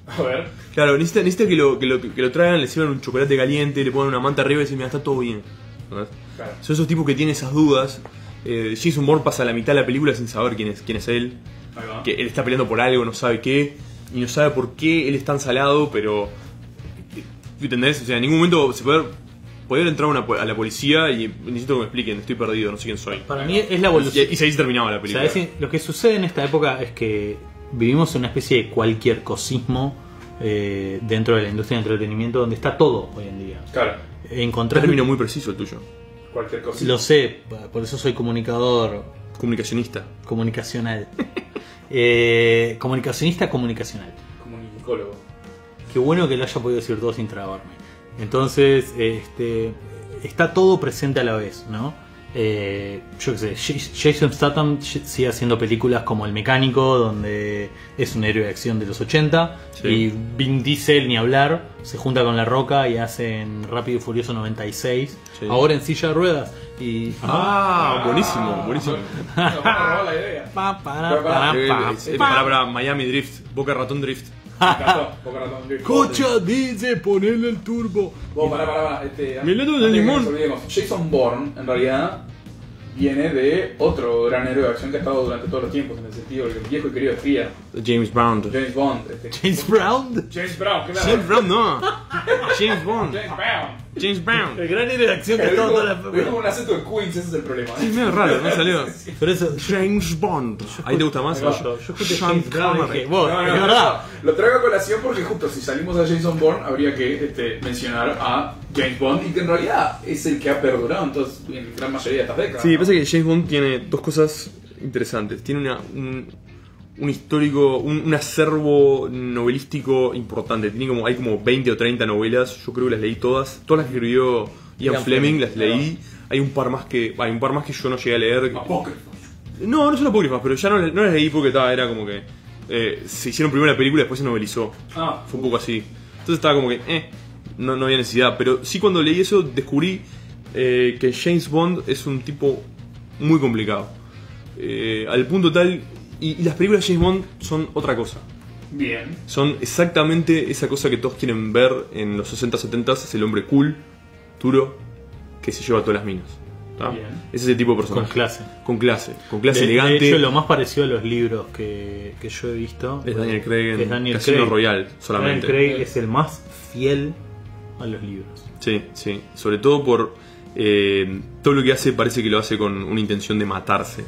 A ver. Claro, necesita que lo traigan, le sirvan un chocolate caliente, le pongan una manta arriba y dicen, mira, está todo bien. ¿Entendés? Claro. Son esos tipos que tienen esas dudas. Jason Bourne pasa la mitad de la película sin saber quién es él. Ahí va. Que él está peleando por algo, no sabe qué. Y no sabe por qué él es tan salado, pero... ¿Entendés? O sea, en ningún momento se puede entrar a la policía y necesito que me expliquen, estoy perdido, no sé quién soy. Para mí es la evolución. Y ahí se terminaba la O película. sea, lo que sucede en esta época es que vivimos en una especie de cualquier cosismo dentro de la industria del entretenimiento donde está todo hoy en día. Claro. Un Encontrar término muy preciso el tuyo. Cualquier cosa. Lo sé, por eso soy comunicador Comunicacionista. comunicacional. Comunicacionista comunicacional. Comunicólogo. Qué bueno que lo haya podido decir todo sin trabarme. Entonces, está todo presente a la vez, ¿no? Yo qué sé, Jason Statham sigue haciendo películas como El Mecánico, donde es un héroe de acción de los 80, Sí. y Vin Diesel, ni hablar, se junta con La Roca y hacen Rápido y Furioso 96, Sí. ahora en silla de ruedas. Y Buenísimo, buenísimo. Nos van a robar la idea. Para Miami Drift, Boca Ratón Drift. Me encantó. Boca Ratón. Cocha dice ponerle el turbo. Vos, pará. Melado de antes que limón. nos olvidemos, Jason Bourne, en realidad, viene de otro gran héroe de acción que ha estado durante todos los tiempos, en el sentido del viejo y querido espía, James Bond. James Bond. James Brown. James Brown, ¿qué James Bond, no. James Bond. James Brown. James Brown. El gran héroe de acción que Pero estaba toda la dijo con un acento de Queens, ese es el problema. Sí, medio raro, no salió. Por eso, James Bond. ¿Ahí te gusta más? Ahí va. yo escuché Sean James Brown y Connery. dije, vos, No, es verdad. Lo traigo a colación porque justo si salimos a Jason Bourne habría que mencionar a James Bond y que en realidad es el que ha perdurado en gran mayoría de estas décadas. Sí, ¿no? pasa que James Bond tiene dos cosas interesantes. Tiene un histórico, un acervo novelístico importante. Hay como 20 o 30 novelas, yo creo que las leí todas. Todas las que escribió Ian Fleming las leí. Hay un par más que yo no llegué a leer. Apócrifos. No son apócrifas, pero ya no las leí porque era como que se hicieron primero la película y después se novelizó. Fue un poco así. Entonces estaba como que no había necesidad. Pero sí, cuando leí eso descubrí que James Bond es un tipo muy complicado. Al punto tal. Y las películas de James Bond son otra cosa. Bien. Son exactamente esa cosa que todos quieren ver en los 60, 70. Es el hombre cool, duro, que se lleva todas las minas. ¿tá? Bien. Es ese tipo de personaje. Con clase. Con clase De elegante. hecho, lo más parecido a los libros que yo he visto Es Daniel Craig es Daniel en Casino Craig. Royale solamente. Daniel Craig es el más fiel a los libros. Sí. Sobre todo por todo lo que hace, parece que lo hace con una intención de matarse.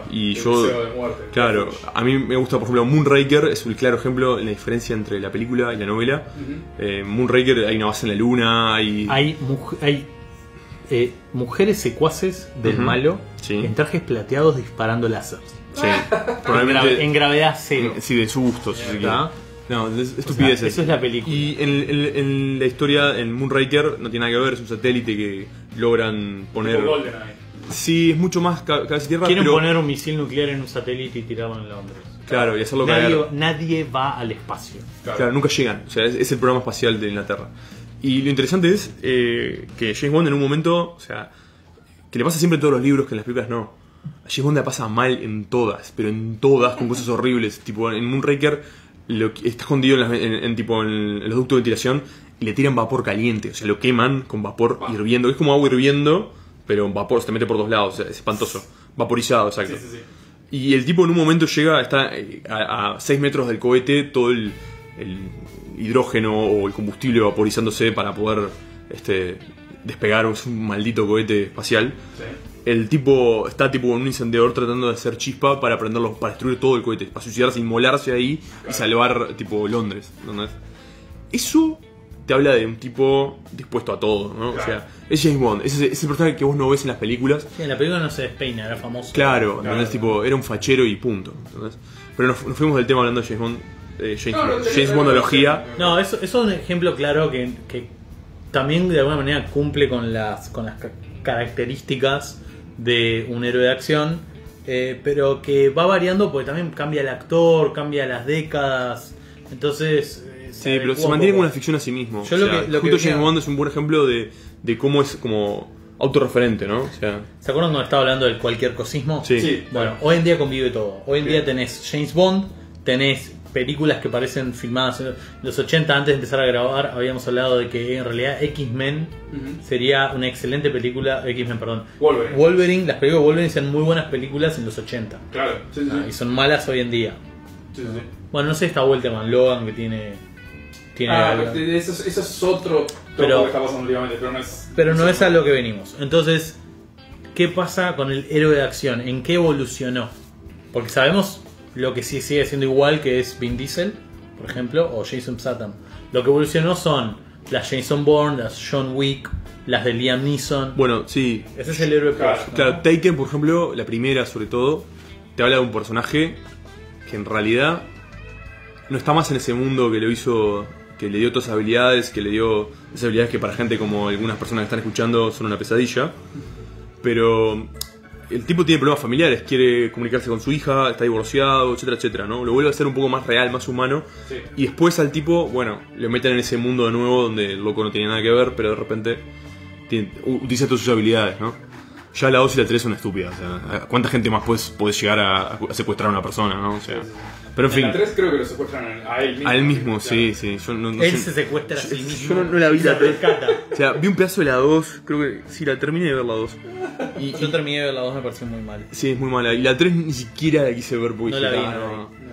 Y El yo, deseo de muerte. claro, a mí me gusta, por ejemplo, Moonraker es un claro ejemplo en la diferencia entre la película y la novela. Moonraker hay una base en la luna, Hay mujeres secuaces del Ujú. malo Sí. en trajes plateados disparando láseres. sí, probablemente En gravedad cero. sí, de su gusto, si se quiere. ¿Tá? No, es O sea, estupideces. eso es la película. Y en la historia, en Moonraker, no tiene nada que ver, es un satélite que logran poner. Tipo GoldenEye. Sí, es mucho más cabeza y tierra, Quieren pero poner un misil nuclear en un satélite y tirarlo en Londres. claro, y hacerlo caer. Nadie va al espacio. Claro, nunca llegan. O sea, es el programa espacial de Inglaterra. Y lo interesante es que James Bond en un momento, o sea, que le pasa siempre en todos los libros, que en las películas no. A James Bond le pasa mal en todas, pero en todas, con cosas horribles. Tipo, en Moonraker está escondido en los ductos de ventilación y le tiran vapor caliente. O sea, lo queman con vapor hirviendo. Es como agua hirviendo, pero vapor se te mete por dos lados. O sea, es espantoso. Vaporizado, exacto. Sí. Y el tipo en un momento está a 6 metros del cohete, todo el hidrógeno o el combustible vaporizándose para poder despegar. Es un maldito cohete espacial. Sí. El tipo está con un encendedor tratando de hacer chispa para prenderlo, para destruir todo el cohete, para suicidarse, inmolarse ahí y salvar Londres. ¿Entendés? Eso te habla de un tipo dispuesto a todo, ¿no? Claro. O sea, es James Bond, es el personaje que vos no ves en las películas. Sí, en la película no se despeina, era famoso. Claro, ¿entendés? Tipo, era un fachero y punto. ¿Entendés? Pero nos fuimos del tema hablando de James Bond. James Bondología. No, eso es un ejemplo claro que también de alguna manera cumple con las características de un héroe de acción, pero que va variando porque también cambia el actor, cambia las décadas, entonces... Sí, pero se mantiene como una ficción a sí mismo. Yo justo James Bond es un buen ejemplo de cómo es como autorreferente, ¿no? O sea, ¿se acuerdan cuando estaba hablando del cualquier cosismo? sí. Bueno, hoy en día convive todo. Hoy en día tenés James Bond, tenés películas que parecen filmadas en los 80. Antes de empezar a grabar habíamos hablado de que en realidad X-Men sería una excelente película. X-Men, perdón. Wolverine, las películas de Wolverine son muy buenas películas en los 80. Claro, sí. Y son malas hoy en día. Sí. Bueno, no sé esta vuelta Man Logan que tiene eso es otro pero que está pasando últimamente, pero no es a lo que venimos. Entonces, ¿qué pasa con el héroe de acción? ¿En qué evolucionó? Porque sabemos lo que sí sigue siendo igual, que es Vin Diesel, por ejemplo, o Jason Statham. Lo que evolucionó son las Jason Bourne, las John Wick, las de Liam Neeson. Bueno, sí. Ese es el héroe claro, ¿no? Claro, Taken, por ejemplo, la primera sobre todo, te habla de un personaje que en realidad no está más en ese mundo que lo hizo, que le dio todas esas habilidades, que le dio esas habilidades que para gente como algunas personas que están escuchando son una pesadilla. Pero el tipo tiene problemas familiares, quiere comunicarse con su hija, está divorciado, etcétera, etcétera, ¿no? Lo vuelve a ser un poco más real, más humano. Sí. Y después al tipo, bueno, lo meten en ese mundo de nuevo donde el loco no tiene nada que ver, pero de repente utiliza todas sus habilidades, ¿no? Ya la 2 y la 3 son estúpidas. O sea, ¿cuánta gente más puedes llegar a secuestrar a una persona, ¿no? O sea, pero en fin. En la 3 creo que lo secuestran a él mismo. A él mismo, claro. sí. Él se secuestra a sí mismo. Yo no la vi la 3. rescata. O sea, vi un pedazo de la 2, creo que sí, la terminé de ver la 2. Yo terminé de ver la 2, me pareció muy mal. Sí, es muy mala. Y la 3 ni siquiera la quise ver porque No dije, la vi, "Ah, no la vi".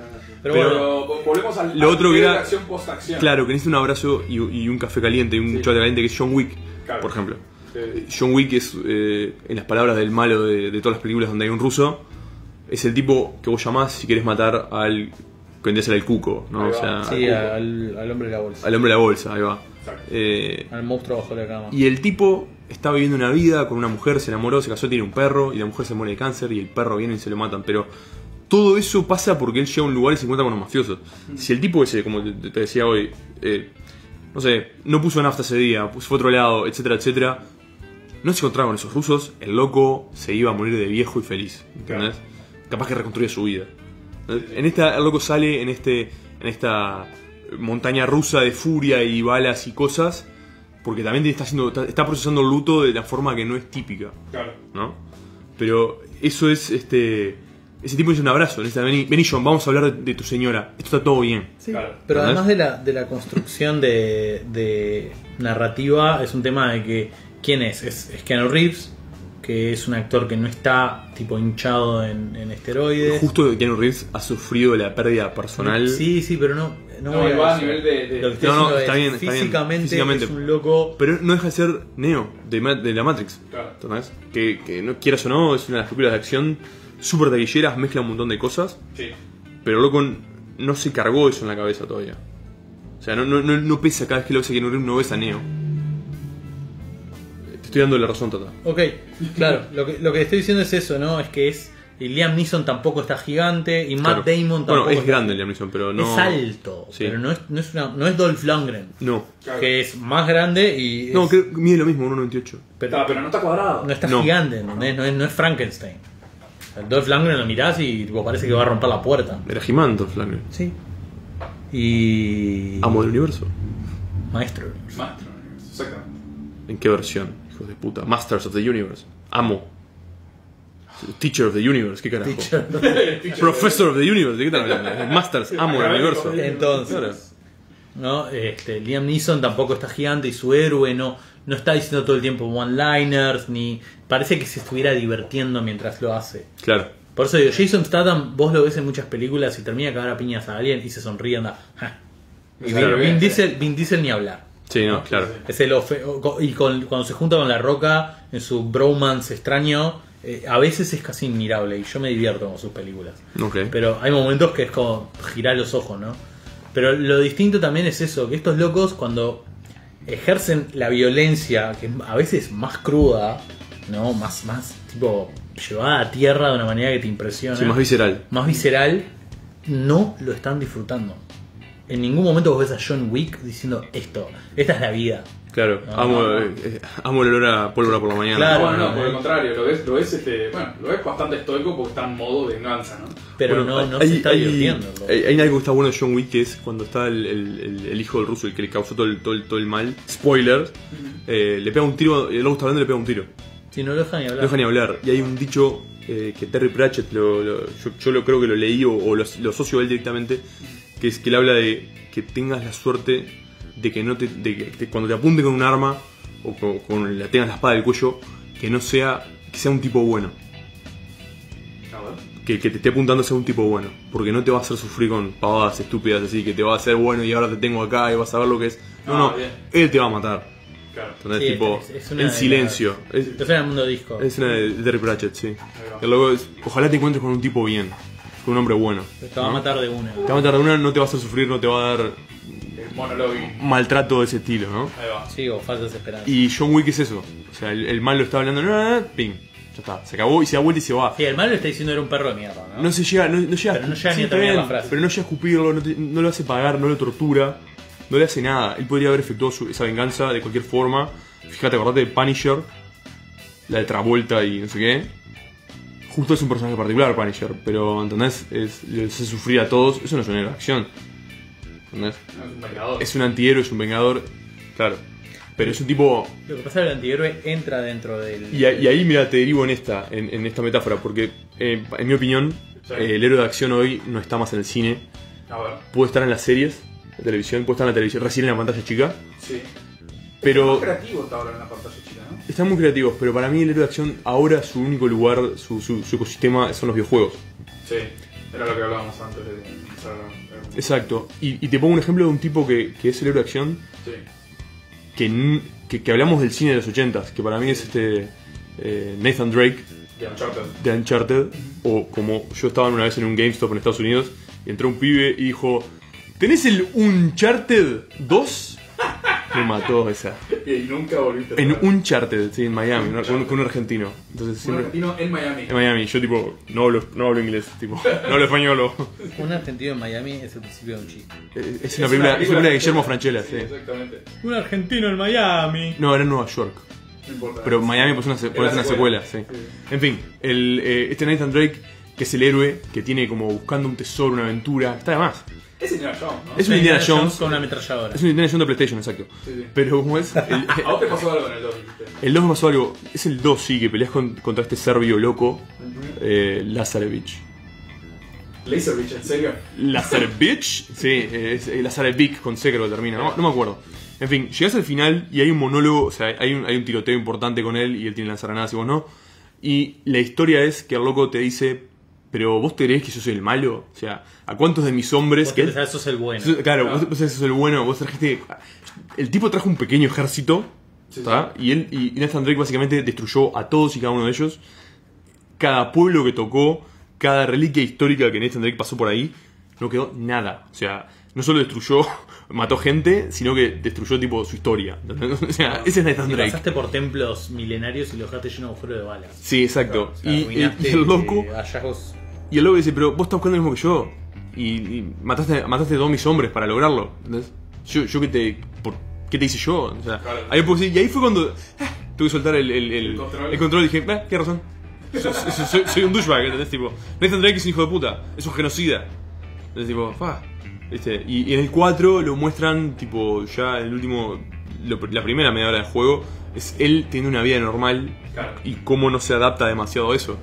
Pero Pero volvemos lo otro que nivel era- de acción post-acción. Claro, que necesita un abrazo y un café caliente, y un chocolate caliente, que es John Wick, Claro. por ejemplo. Sí. John Wick es, en las palabras del malo de todas las películas donde hay un ruso, es el tipo que vos llamás si querés matar al que vendría a ser el cuco, ¿no? Ahí O va. sea, Sí, al hombre de la bolsa. al hombre de la bolsa, ahí va. Exacto. Al monstruo bajo la cama. Y el tipo está viviendo una vida con una mujer, se enamoró, se casó, tiene un perro, y la mujer se muere de cáncer, y el perro viene y se lo matan. Pero todo eso pasa porque él llega a un lugar y se encuentra con los mafiosos. Si el tipo ese, como te decía hoy, no sé, no puso nafta ese día, fue a otro lado, etcétera, etcétera, no se encontraba con esos rusos, el loco se iba a morir de viejo y feliz, ¿entendés? Capaz que reconstruye su vida. En esta, el loco sale en esta montaña rusa de furia y balas y cosas, porque también está procesando el luto de la forma que no es típica, Claro. ¿no? Pero eso es ese tipo dice un abrazo, necesita, vení John, vamos a hablar de tu señora, esto está todo bien. Sí, Claro. pero ¿Entendés? además de la construcción de narrativa, es un tema de que ¿quién es? Es Keanu Reeves, que es un actor que no está tipo hinchado en esteroides. Justo Keanu Reeves ha sufrido la pérdida personal. Sí, pero no No, va a nivel Lo que de estoy No, diciendo está es, bien, está bien. físicamente Físicamente. es un loco. Pero no deja de ser Neo de la Matrix. Claro. ¿Entendés? Que no quieras o no, es una de las películas de acción súper taquilleras, mezcla un montón de cosas, Sí. pero loco no se cargó eso en la cabeza todavía. O sea, no pesa cada vez que lo ves a Keanu Reeves, no ves a Neo. Te estoy dando la razón, Tata. Ok, claro, lo que estoy diciendo es eso, ¿no? Es que y Liam Neeson tampoco está gigante y Matt Claro. Damon tampoco. Bueno, es está- grande Liam Neeson, pero no. Es alto, Sí. pero no es Dolph Lundgren, No. Claro. que es más grande y No, es- creo que mide lo mismo, 1.98. Pero no está cuadrado. no está No. gigante, ¿entendés? No es Frankenstein. El Dolph Lundgren lo mirás y tipo, parece que va a romper la puerta. Era He-Man, Dolph Lundgren. Sí. Y Amo del universo. maestro. Maestro. Exactamente. ¿En qué versión? Hijos de puta. Masters of the Universe. Amo. Teacher of the Universe, ¿qué carajo? Professor of the Universe, ¿de qué están hablando? Masters, amo del universo. Entonces, Claro. ¿no? Liam Neeson tampoco está gigante y su héroe no está diciendo todo el tiempo one-liners, ni parece que se estuviera divirtiendo mientras lo hace. Claro. Por eso digo, Jason Statham, vos lo ves en muchas películas y termina de cagar a piñas a alguien y se sonríe, anda. "Ja". Y Claro, Vin bien. Diesel ni hablar. Sí, no, claro. Es el cuando se junta con La Roca en su bromance extraño, a veces es casi admirable y yo me divierto con sus películas. Ok. Pero hay momentos que es como girar los ojos, ¿no? Pero lo distinto también es eso, que estos locos cuando ejercen la violencia, que a veces es más cruda, ¿no? Más tipo llevada a tierra de una manera que te impresiona. Sí, más visceral. Más visceral, no lo están disfrutando. En ningún momento vos ves a John Wick diciendo esta es la vida, Claro, No, amo el olor a pólvora por la mañana. Claro, Bueno, no, por el contrario, lo ves lo ves bastante estoico porque está en modo venganza, ¿no? Pero Bueno, no se está divirtiendo. ¿no? Hay algo que está bueno de John Wick, que es cuando está el hijo del ruso, el que le causó todo el mal. Spoiler. Le pega un tiro, el lobo está hablando y le pega un tiro. Si no lo deja ni hablar. No deja ni hablar. Y hay un dicho que Terry Pratchett, yo lo creo que lo leí o lo asocio a él directamente, que es que él habla de que tengas la suerte de que cuando te apunte con un arma o tengas la espada del cuello, que sea un tipo bueno. A ver. Que te esté apuntando sea un tipo bueno, porque no te va a hacer sufrir con pavadas estúpidas así, que te va a hacer bueno y ahora te tengo acá y vas a ver lo que es. No, bien. él te va a matar. Claro. Entonces, Sí, tipo, es una en de silencio. Es una del mundo disco. Es una de Terry Pratchett, sí. va. Y luego ojalá te encuentres con un tipo bien, con un hombre bueno. Te va a matar de una. Te va a matar de una, no te va a hacer sufrir, no te va a dar El monólogo. maltrato de ese estilo, ¿no? Ahí va. Sí, o falsas esperanzas. Y John Wick es eso. O sea, el malo está hablando, ping, ya está, se acabó y se da vuelta y se va. Sí, el malo le está diciendo era un perro de mierda, ¿no? No se llega, no llega, Pero no llega sí, ni a está terminar bien, la frase. pero no llega a escupirlo, no lo hace pagar, no lo tortura, no le hace nada. Él podría haber efectuado esa venganza de cualquier forma. Fíjate, acordate de Punisher, la de Travolta y no sé qué. Justo es un personaje particular, Punisher, pero ¿entendés? Le hace sufrir a todos. Eso no es una héroe de acción. ¿Entendés? No, es un vengador. Es un antihéroe, es un vengador, claro. Pero es un tipo. Lo que pasa es que el antihéroe entra dentro del... Y ahí, mira, te derivo en esta metáfora, porque en mi opinión, Sí. el héroe de acción hoy no está más en el cine. A ver. Puede estar en las series de televisión, puede estar en la televisión, recién en la pantalla chica. Sí. Pero Es creativo está ahora en la pantalla chica, ¿no? están muy creativos, pero para mí el héroe de acción ahora su único lugar, su ecosistema son los videojuegos. Sí. Era lo que hablábamos antes de empezar a... Exacto. Y te pongo un ejemplo de un tipo que es el héroe de acción, Sí. que hablamos del cine de los 80s, que para mí es Nathan Drake De Uncharted. de Uncharted, o como yo estaba una vez en un GameStop en Estados Unidos y entró un pibe y dijo: ¿tenés el Uncharted 2? Me mató esa. Y nunca volviste a En hablar. Uncharted, sí, en Miami, con un argentino. Entonces Un siempre. argentino en Miami. En Miami, yo tipo, no hablo inglés, tipo, no hablo español. Un argentino en Miami es el principio de un chiste. Es una película de Guillermo Francella, sí. Exactamente. Un argentino en Miami. No, era en Nueva York. No importa. Pero Miami puso una secuela, sí. En fin, este Nathan Drake, que es el héroe, que tiene como buscando un tesoro, una aventura, está de más. Es Indiana Jones, ¿no? Es un Indiana Jones. con una ametralladora. Es un Indiana Jones de PlayStation, exacto. Sí, sí. Pero como es, ¿A vos te pasó algo en el 2, dijiste? el 2 me pasó algo. Es el 2, sí, que peleas contra este serbio loco, Lazarevich. Laserbeach, ¿en serio? ¿Lazarevich? Sí, es Lazarevich con C creo que termina, no me acuerdo. En fin, llegas al final y hay un monólogo, o sea, hay un tiroteo importante con él y él tiene lanzargranadas y vos no. Y la historia es que el loco te dice: ¿pero vos te creés que yo soy el malo? O sea, ¿a cuántos de mis hombres Vos que pensás, sos el bueno. Claro, vos sos el bueno, vos trajiste. El tipo trajo un pequeño ejército, Sí, ¿tá? Y Nathan Drake básicamente destruyó a todos y cada uno de ellos. Cada pueblo que tocó, cada reliquia histórica que Nathan Drake pasó por ahí, no quedó nada. O sea, no solo destruyó, mató gente, sino que destruyó tipo su historia. ¿Entendés? O sea, ese es Nathan Y Drake. pasaste por templos milenarios y los dejaste lleno de agujeros de balas. Sí, exacto. O sea, y arruinaste, el loco. hallazgos. Y el loco dice: pero vos estás buscando lo mismo que yo. Y mataste a todos mis hombres para lograrlo. ¿Entendés? Yo ¿qué te hice yo? O sea, Claro. ahí puedo decir, y ahí fue cuando tuve que soltar el control y dije: tienes razón. Soy un douchebag, ¿entendés? Tipo, Nathan Drake es un hijo de puta, es un genocida. Entonces, tipo, ¿viste? Y en el 4 lo muestran, tipo, ya el último, la primera media hora del juego, es él teniendo una vida normal. Claro. Y cómo no se adapta demasiado a eso.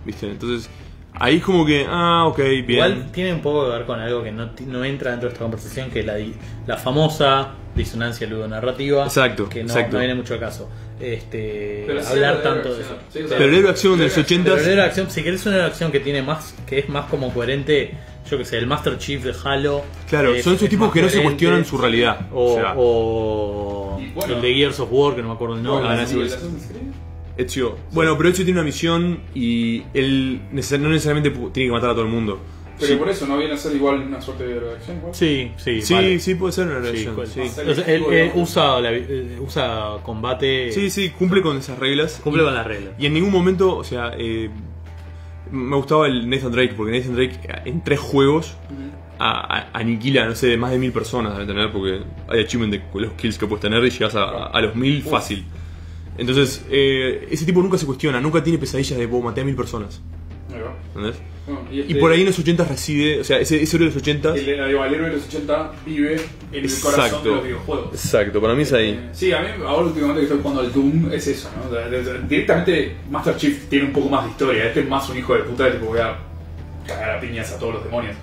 ¿Viste? Entonces, ahí es como que, ok, bien. Igual tiene un poco que ver con algo que no entra dentro de esta conversación, que es la famosa disonancia ludonarrativa. Exacto, que no exacto. viene mucho al caso. Pero sí, Hablar de tanto de acción. eso. Sí, o sea, Pero el héroe de acción de los 80s. Pero la acción, si querés una acción que tiene más, que es más como coherente, yo que sé, el Master Chief de Halo. Claro, son esos tipos más que no se coherente. cuestionan su realidad. O Y bueno. el de Gears of War, que no me acuerdo el nombre. Bueno, no, sí, sí, el sí. Assassin's Creed. Ezio. Bueno, pero Ezio tiene una misión y él no necesariamente tiene que matar a todo el mundo. Pero Sí. por eso no viene a ser igual una suerte de reacción, igual. Sí, sí, Sí, vale. sí, puede ser una Sí, relación. cual- Sí, sí. O sea, él usa combate. sí, sí, cumple con esas reglas. Cumple con las reglas. Y en ningún momento, o sea, me gustaba el Nathan Drake, porque Nathan Drake en 3 juegos aniquila, no sé, más de 1000 personas deben tener, porque hay achievement de los kills que puedes tener y llegas a los 1000 fácil. Entonces, ese tipo nunca se cuestiona, nunca tiene pesadillas de maté a 1000 personas. ¿Entendés? Bueno, Y por ahí en los 80 reside, o sea, ese héroe de los 80. El héroe de los 80 vive en el corazón de los videojuegos. Exacto, para mí es ahí. Sí, a mí ahora últimamente que estoy jugando al Doom es eso, ¿no? Directamente Master Chief tiene un poco más de historia. Este es más un hijo de puta de tipo voy a cagar a piñas a todos los demonios.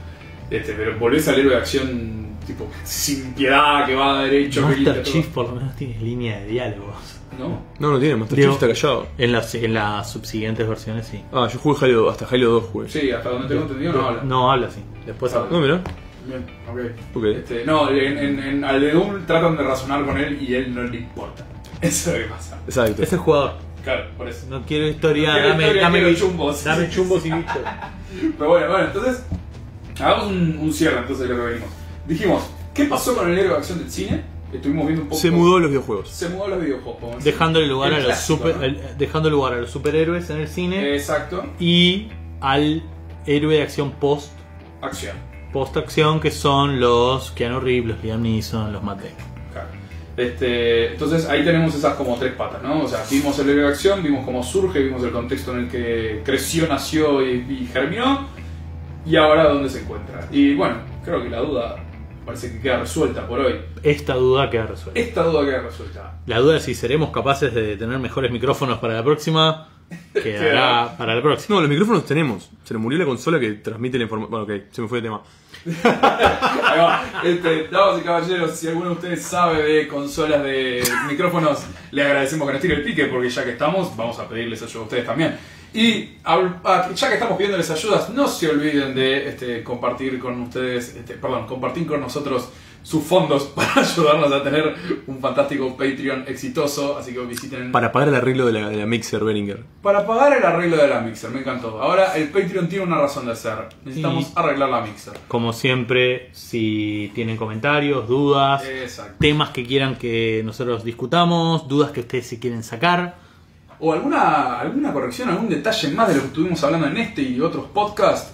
Pero volvés al héroe de acción tipo sin piedad que va derecho. Master Chief por lo menos tiene línea de diálogos. No tiene, Master Chief está callado. En las subsiguientes versiones sí. Ah, yo jugué Halo, hasta Halo 2 jugué. Sí, hasta donde tengo entendido no habla. No habla, sí. Después habla. No, mirá. Bien, ok. Ok. No, al de Doom tratan de razonar con él y él no le importa. Eso es lo que pasa. Exacto. Es el jugador. Claro, por eso. No quiero historia, No quiero historia, dame quiero chumbos. Dame chumbos y bichos. Pero bueno, entonces hagamos un cierre entonces de lo que venimos. Dijimos, ¿qué pasó con el héroe de acción del cine? Estuvimos viendo un poco. Se mudó a los videojuegos. Se mudó a los videojuegos. Dejándole lugar El a los clásico, ¿no? dejando lugar a los superhéroes en el cine Exacto. y al héroe de acción Acción. post-acción, que son los Keanu Reeves, los Liam Neeson, los Matt Damon. Claro. Entonces ahí tenemos esas como tres patas, ¿no? O sea, vimos el héroe de acción, vimos cómo surge, vimos el contexto en el que creció, nació y germinó, y ahora dónde se encuentra. Y bueno, creo que la duda parece que queda resuelta por hoy. Esta duda queda resuelta. Esta duda queda resuelta. La duda de si seremos capaces de tener mejores micrófonos para la próxima quedará para la próxima. No, los micrófonos tenemos. Se le murió la consola que transmite la información. Bueno, ok, se me fue el tema. Ahí va. Damas y caballeros, si alguno de ustedes sabe de consolas de micrófonos, le agradecemos que nos tire el pique, porque ya que estamos, vamos a pedirles ayuda a ustedes también. Y ya que estamos pidiéndoles ayudas, no se olviden de compartir con ustedes, compartir con nosotros sus fondos para ayudarnos a tener un fantástico Patreon exitoso. Así que visiten. Para pagar el arreglo de la Mixer Behringer. Para pagar el arreglo de la Mixer, me encantó. Ahora el Patreon tiene una razón de ser. Necesitamos arreglar la Mixer. Como siempre, si tienen comentarios, dudas, Exacto. temas que quieran que nosotros discutamos, dudas que ustedes se quieren sacar, O alguna corrección, algún detalle más de lo que estuvimos hablando en este y otros podcasts,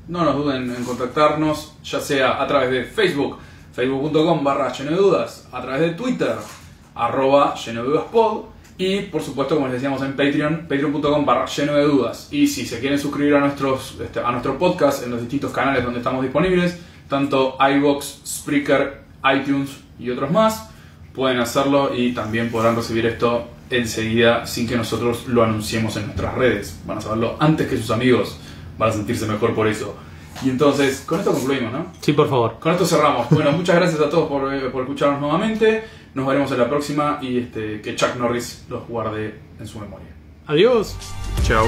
no nos duden en contactarnos, ya sea a través de Facebook, facebook.com/llenodedudas, a través de Twitter, @llenodedudaspod, y por supuesto, como les decíamos, en Patreon, patreon.com/llenodedudas. Y si se quieren suscribir a nuestro podcast en los distintos canales donde estamos disponibles, tanto iVoox, Spreaker, iTunes y otros más, pueden hacerlo y también podrán recibir esto enseguida sin que nosotros lo anunciemos en nuestras redes. Van a saberlo antes que sus amigos, van a sentirse mejor por eso. Y entonces, con esto concluimos, ¿no? sí, por favor. Con esto cerramos. Bueno, muchas gracias a todos por escucharnos nuevamente. Nos veremos en la próxima y que Chuck Norris los guarde en su memoria. Adiós. Chao.